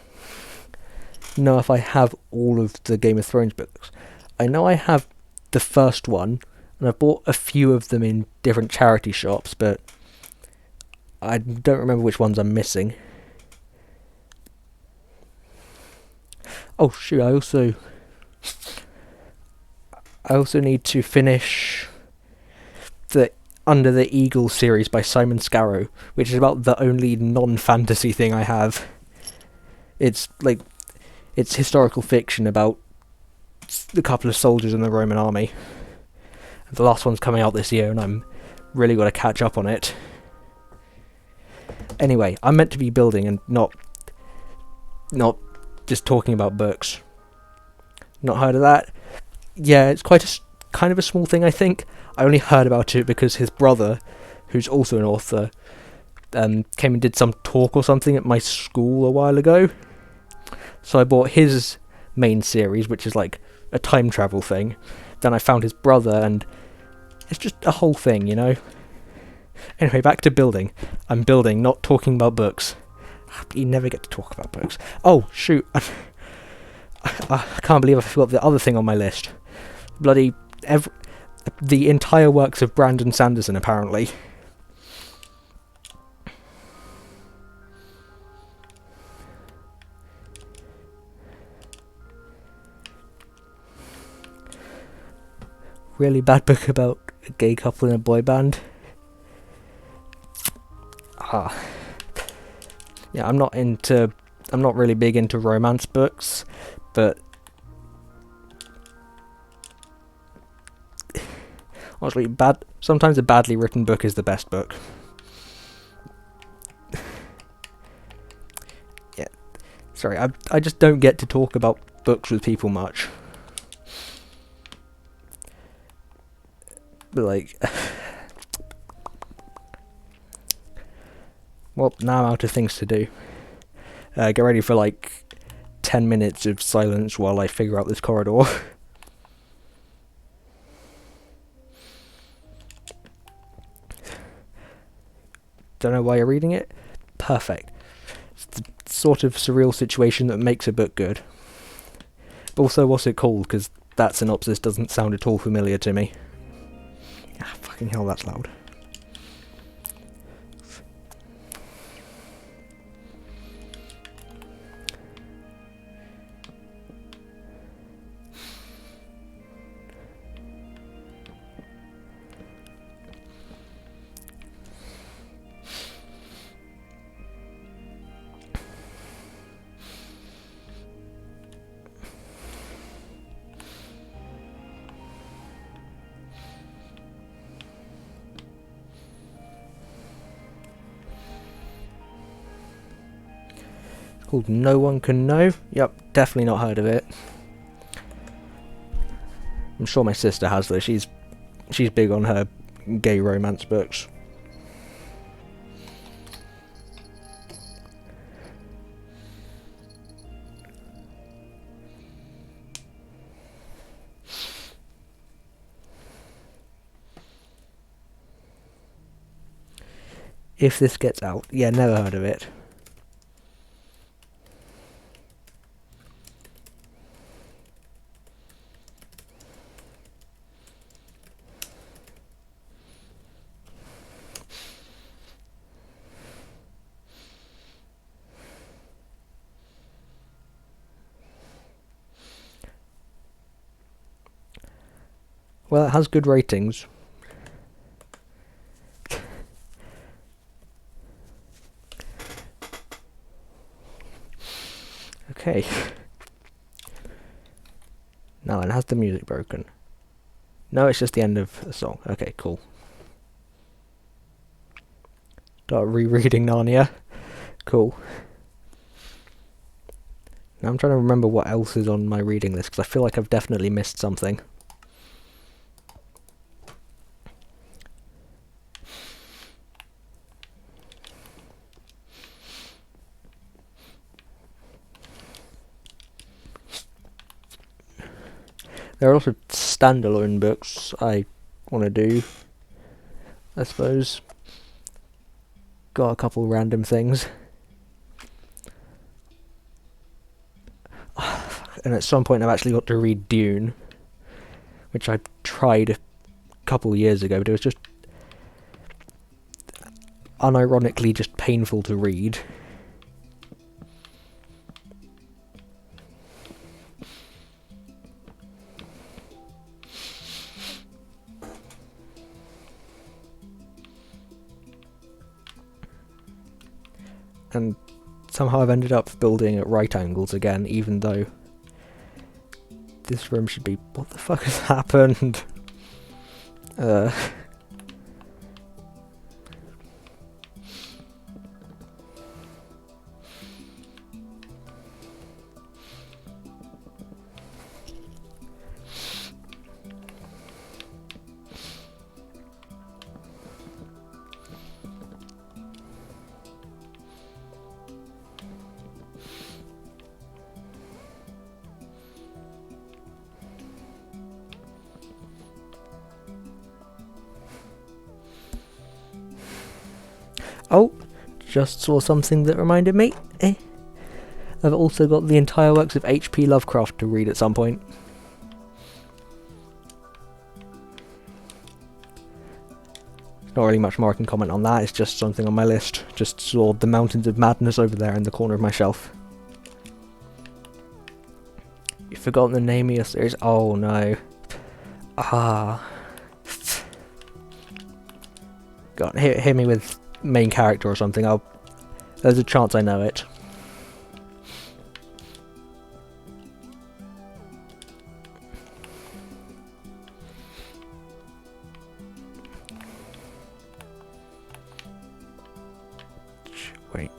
know if I have all of the Game of Thrones books. I know I have the first one, and I've bought a few of them in different charity shops, but I don't remember which ones I'm missing. Oh shoot, I also need to finish the Under the Eagle series by Simon Scarrow, which is about the only non-fantasy thing I have. It's historical fiction about a couple of soldiers in the Roman army. The last one's coming out this year, and I'm really got to catch up on it. Anyway, I'm meant to be building and not just talking about books. Not heard of that? Yeah, it's kind of a small thing, I think. I only heard about it because his brother, who's also an author, came and did some talk or something at my school a while ago. So I bought his main series, which is like a time travel thing. Then I found his brother, and it's just a whole thing, you know? Anyway, back to building. I'm building, not talking about books. You never get to talk about books. Oh, shoot. I can't believe I forgot the other thing on my list. Bloody... the entire works of Brandon Sanderson, apparently. Really bad book about a gay couple in a boy band. Yeah, I'm not really big into romance books, but honestly, sometimes a badly written book is the best book. Yeah, sorry, I just don't get to talk about books with people much. But like, well, now I'm out of things to do. Get ready for like 10 minutes of silence while I figure out this corridor. Don't know why you're reading it? Perfect. It's the sort of surreal situation that makes a book good. But also, what's it called? Because that synopsis doesn't sound at all familiar to me. Ah, fucking hell, that's loud. Called No One Can Know. Yep, definitely not heard of it. I'm sure my sister has though. She's big on her gay romance books. If This Gets Out. Yeah, never heard of it. Well, it has good ratings. Okay. Now then, has the music broken? No, it's just the end of the song. Okay, cool. Start rereading Narnia. Cool. Now I'm trying to remember what else is on my reading list, because I feel like I've definitely missed something. There are also standalone books I want to do, I suppose. Got a couple random things. And at some point I've actually got to read Dune, which I tried a couple years ago, but it was just unironically just painful to read. And somehow I've ended up building at right angles again, even though this room should be... What the fuck has happened? Oh, just saw something that reminded me. I've also got the entire works of H.P. Lovecraft to read at some point. Not really much more I can comment on that, it's just something on my list. Just saw The Mountains of Madness over there in the corner of my shelf. You've forgotten the name of your series? Oh no. God, hit me with main character or something. There's a chance I know it. Wait.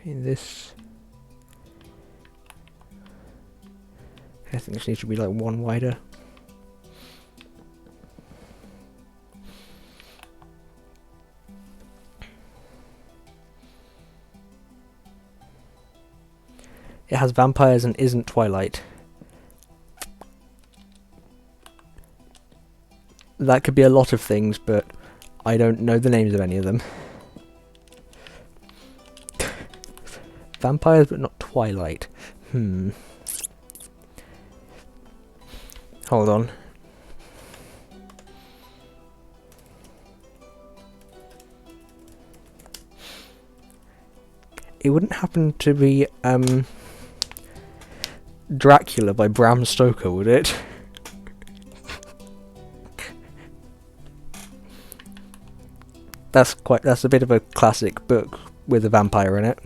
This, I think this needs to be like one wider. It has vampires and isn't Twilight. That could be a lot of things, but I don't know the names of any of them. Vampires, but not Twilight. Hold on. It wouldn't happen to be, Dracula by Bram Stoker, would it? That's a bit of a classic book with a vampire in it.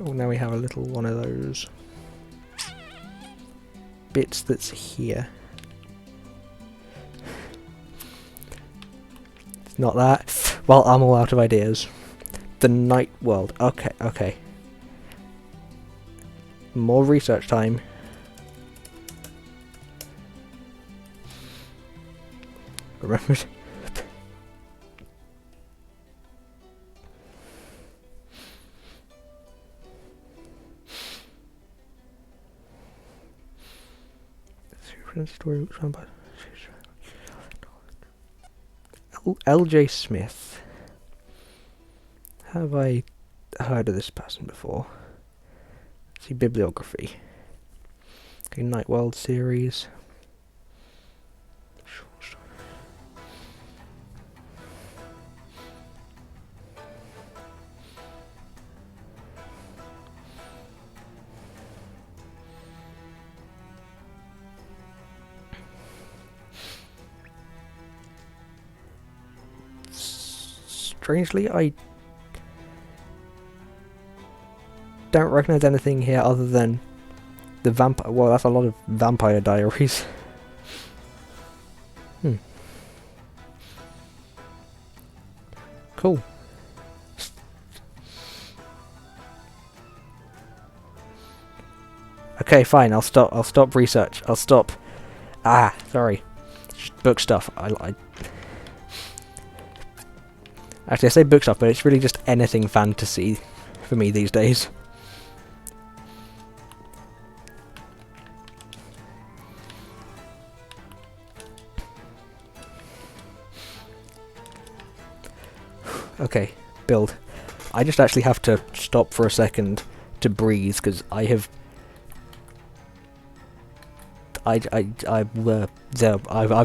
Oh, now we have a little one of those bits that's here. It's not that. Well, I'm all out of ideas. The Night World. Okay, okay. More research time. Remembered. Story by L.J. Smith. Have I heard of this person before? See bibliography. Okay, Night World series. Strangely, I don't recognise anything here other than the vampire. Well, that's a lot of vampire diaries. Cool. Okay, fine. I'll stop research. I'll stop. Ah, sorry. Just book stuff. Actually, I say book stuff, but it's really just anything fantasy for me these days. Okay, build. I just actually have to stop for a second to breathe because I've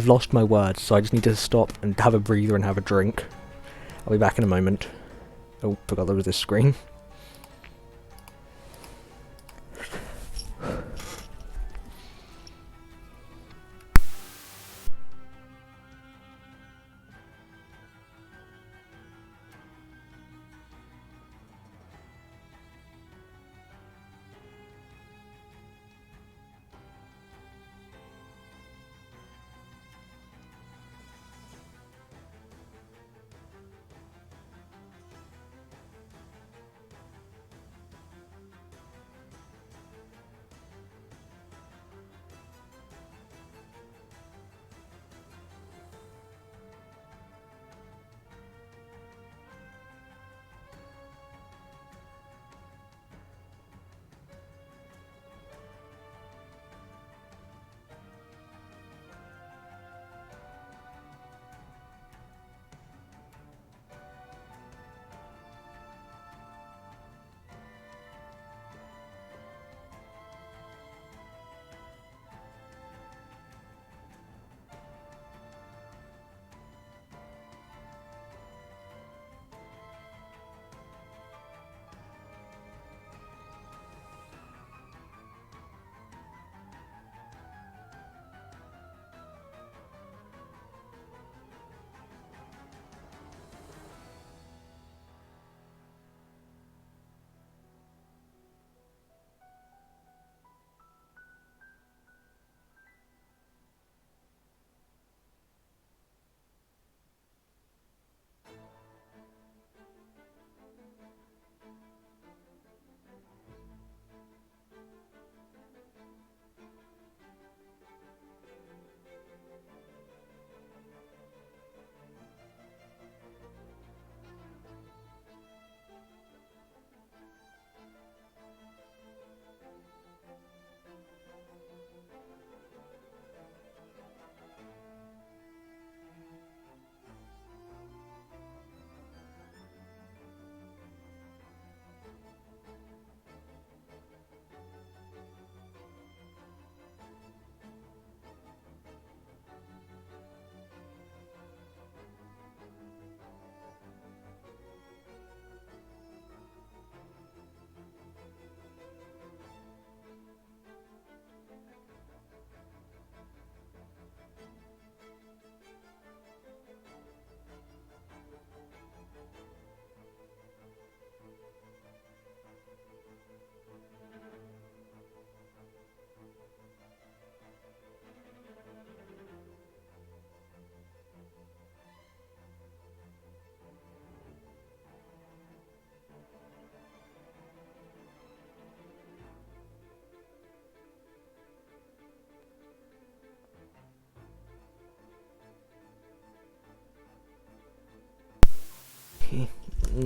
lost my words, so I just need to stop and have a breather and have a drink. I'll be back in a moment. Oh, forgot there was this screen.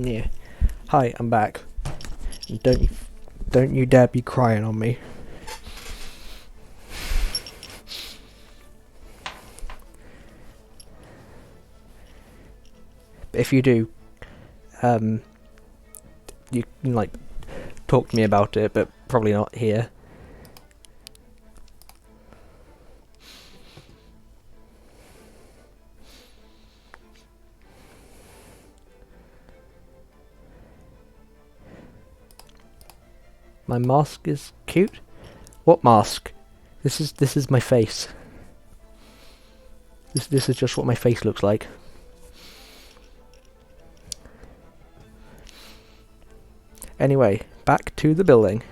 Yeah. Hi, I'm back. And don't you dare be crying on me. But if you do, you can like talk to me about it, but probably not here. My mask is cute. What mask? This is my face. This is just what my face looks like. Anyway, back to the building.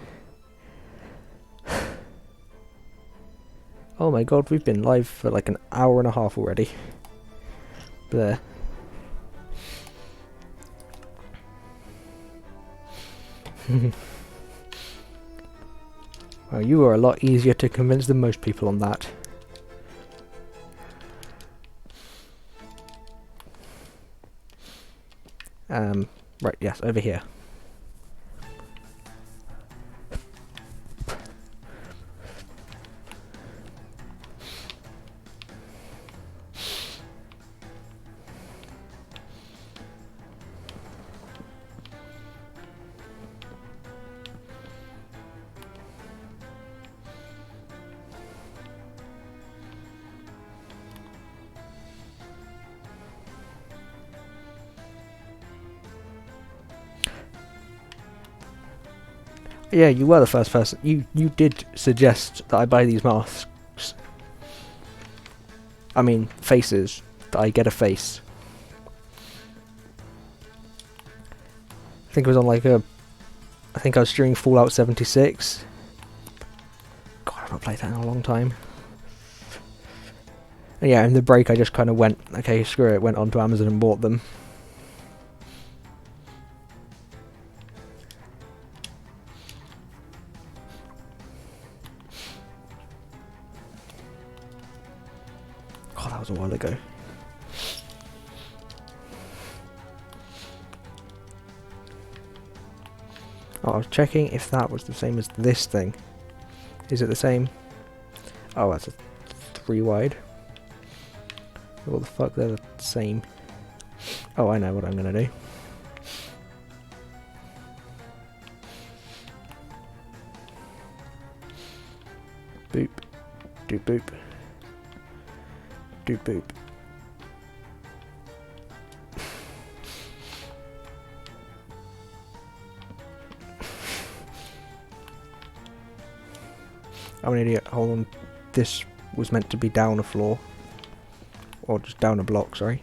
Oh my god, we've been live for like an hour and a half already. There. Well, you were a lot easier to convince than most people on that. Right, yes, over here. Yeah, you were the first person. You did suggest that I buy these masks. I mean, faces. That I get a face. I think it was on like a... I think I was streaming Fallout 76. God, I've not played that in a long time. And yeah, in the break I just kind of went, okay, screw it, went onto Amazon and bought them. God, that was a while ago. Oh, I was checking if that was the same as this thing. Is it the same? Oh, that's a 3 wide. What the fuck, they're the same. Oh, I know what I'm gonna do. Boop. Doop boop. Doop boop. I'm an idiot. Hold on. This was meant to be down a floor. Or just down a block, sorry.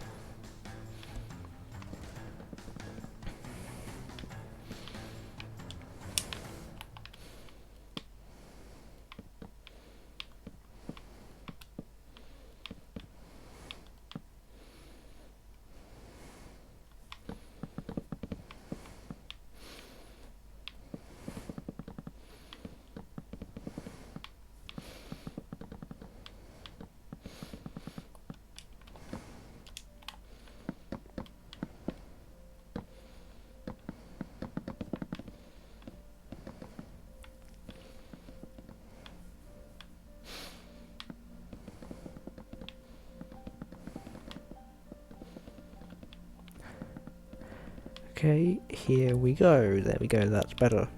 Okay, here we go. There we go, that's better.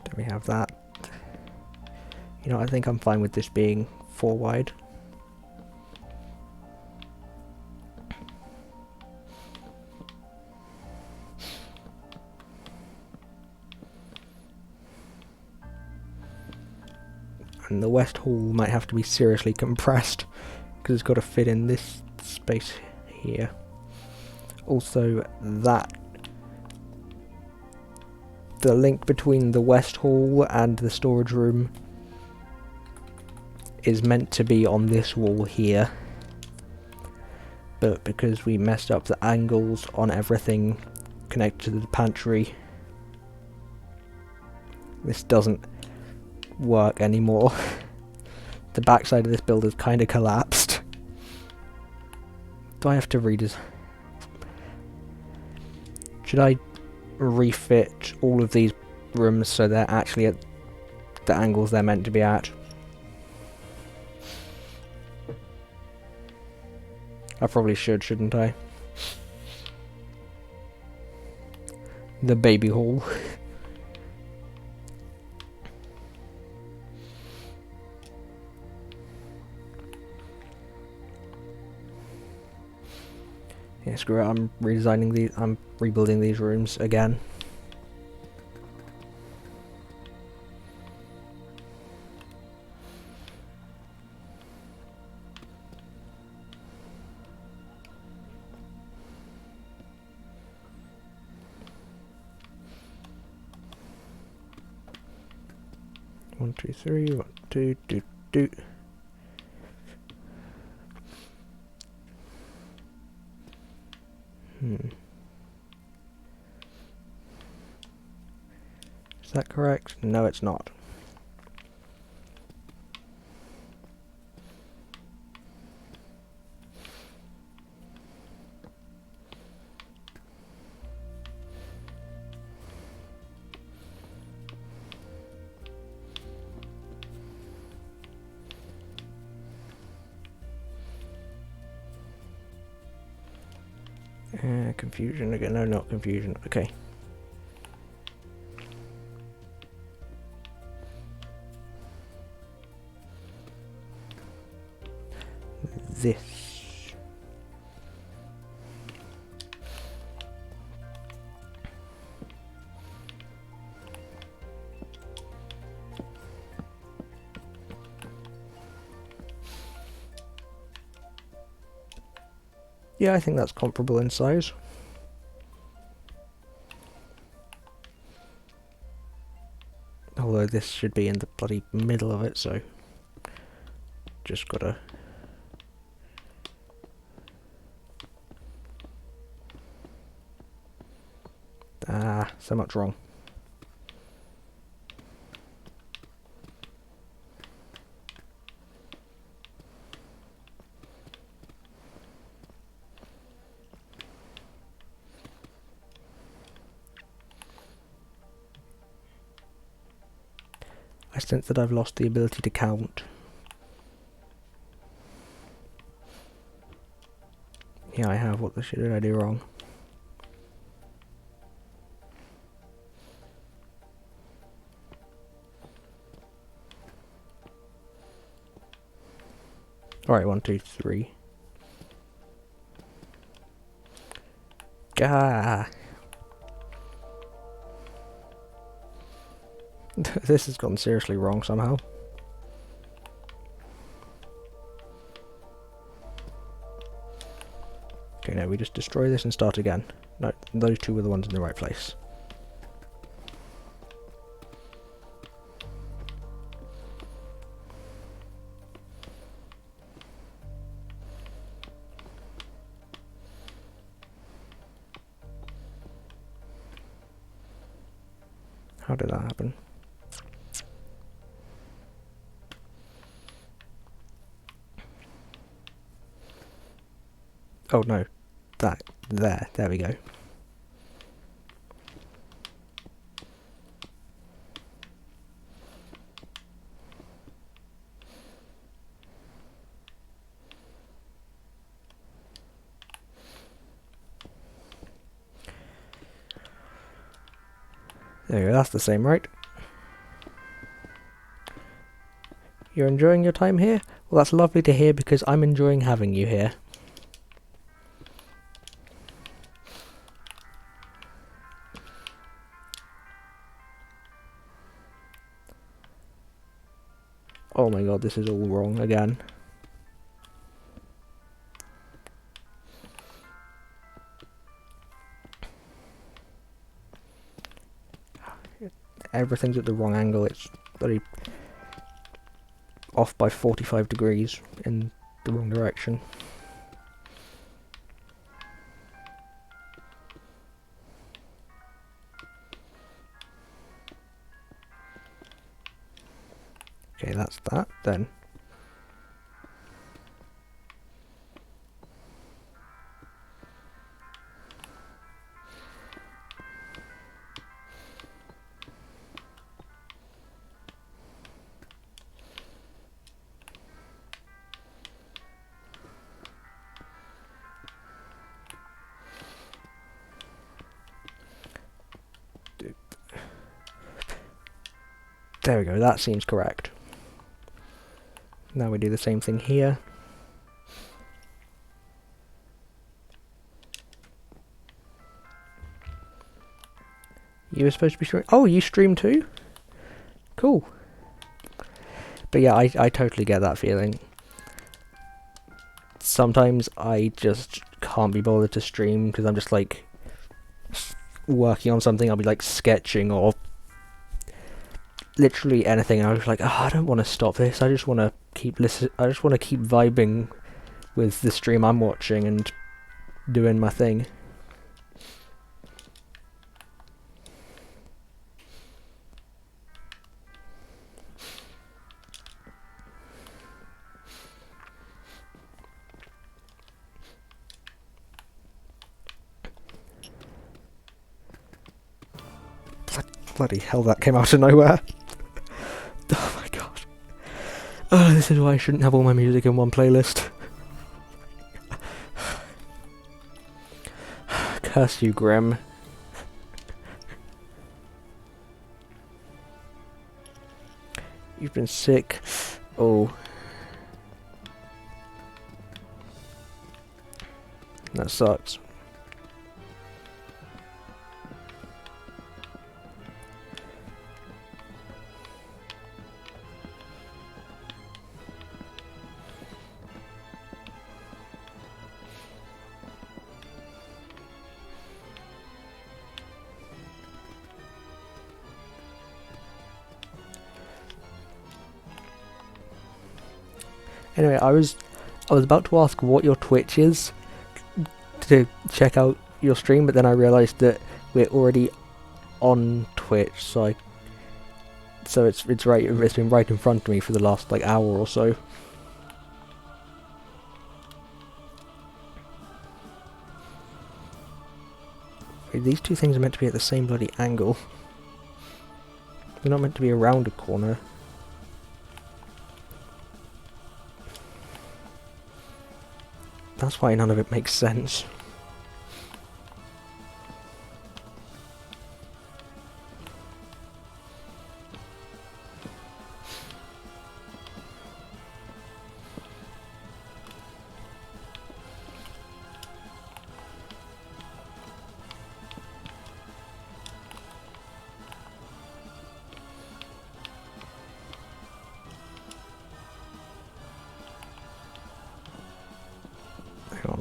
Then we have that. You know, I think I'm fine with this being 4 wide. And the west hall might have to be seriously compressed, because it's got to fit in this space here. Also, the link between the west hall and the storage room is meant to be on this wall here, but because we messed up the angles on everything connected to the pantry, this doesn't work anymore. The backside of this build has kind of collapsed. Do I have to redesign? should I refit all of these rooms so they're actually at the angles they're meant to be at? I probably should, shouldn't I? The baby hall. Yeah, screw it, I'm redesigning these, I'm rebuilding these rooms again. One, two, three, 1, 2, do, do. Is that correct? No, it's not. Confusion again. No, not confusion. Okay. This. Yeah, I think that's comparable in size. Although this should be in the bloody middle of it, so just gotta... Ah, so much wrong. I sense that I've lost the ability to count. Yeah, I have. What the shit did I do wrong? Alright, 1, 2, 3. Gah! This has gone seriously wrong somehow. Okay, now we just destroy this and start again. No, those two were the ones in the right place. How did that happen? Oh no, there we go. There you go, that's the same, right? You're enjoying your time here? Well, that's lovely to hear because I'm enjoying having you here. Oh my god, this is all wrong again. Everything's at the wrong angle, it's bloody off by 45 degrees in the wrong direction. Okay, that's that then. There we go, that seems correct. Now we do the same thing here. You were supposed to be streaming. Oh, you stream too? Cool. But yeah, I totally get that feeling. Sometimes I just can't be bothered to stream because I'm just like working on something. I'll be like sketching or literally anything, and I'm just like, oh, I don't want to stop this. I just want to keep I just want to keep vibing with the stream I'm watching and doing my thing. Bloody hell, that came out of nowhere. Oh my god. Oh, this is why I shouldn't have all my music in one playlist. Curse you, Grim. You've been sick. Oh. That sucks. Anyway, I was about to ask what your Twitch is to check out your stream, but then I realised that we're already on Twitch, so it's been right in front of me for the last like hour or so. Wait, these two things are meant to be at the same bloody angle. They're not meant to be around a corner. That's why none of it makes sense.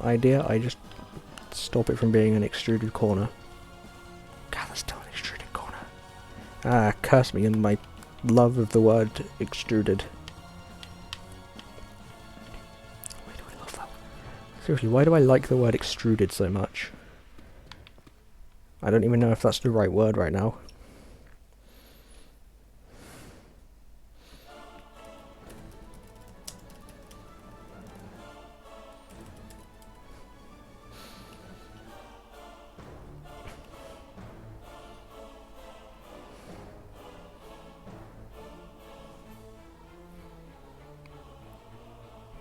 Idea, I just stop it from being an extruded corner. God, that's still an extruded corner. Ah, curse me and my love of the word extruded. Why do I love that? Seriously, why do I like the word extruded so much? I don't even know if that's the right word right now.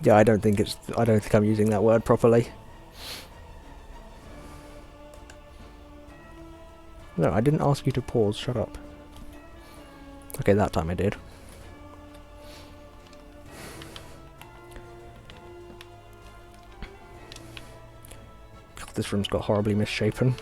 Yeah, I don't think I'm using that word properly. No, I didn't ask you to pause, shut up. Okay, that time I did. God, this room's got horribly misshapen.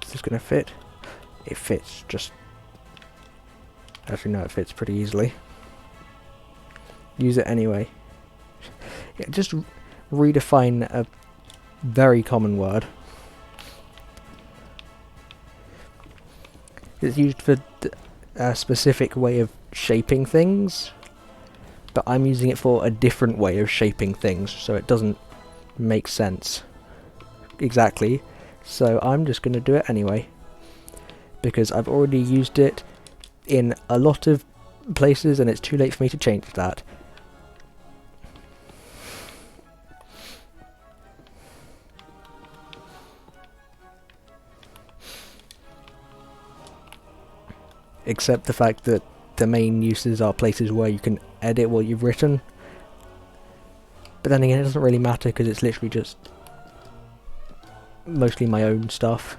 Is this gonna fit? It fits, just... Actually no, it fits pretty easily. Use it anyway. Yeah, just redefine a very common word. It's used for a specific way of shaping things, but I'm using it for a different way of shaping things, so it doesn't make sense exactly. So I'm just going to do it anyway, because I've already used it in a lot of places and it's too late for me to change that. Except the fact that the main uses are places where you can edit what you've written. But then again, it doesn't really matter because it's literally just mostly my own stuff.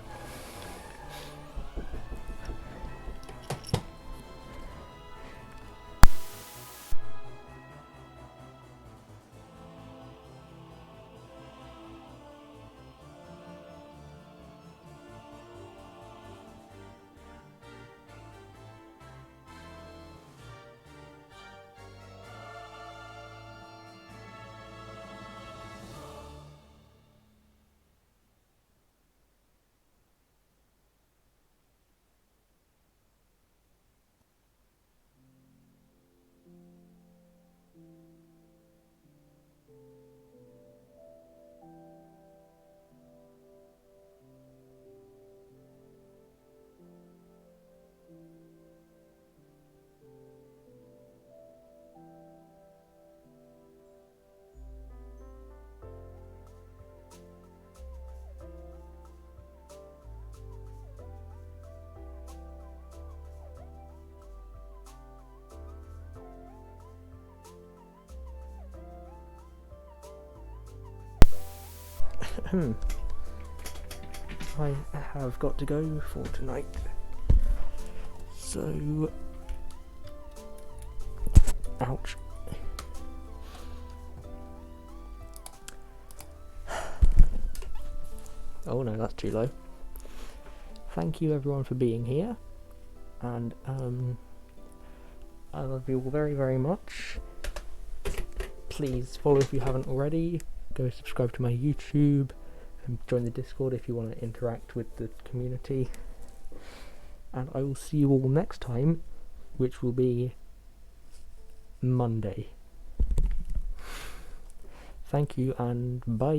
I have got to go for tonight. So... ouch. Oh no, that's too low. Thank you everyone for being here, and I love you all very, very much. Please follow if you haven't already. Go subscribe to my YouTube and join the Discord if you want to interact with the community. And I will see you all next time, which will be Monday. Thank you and bye.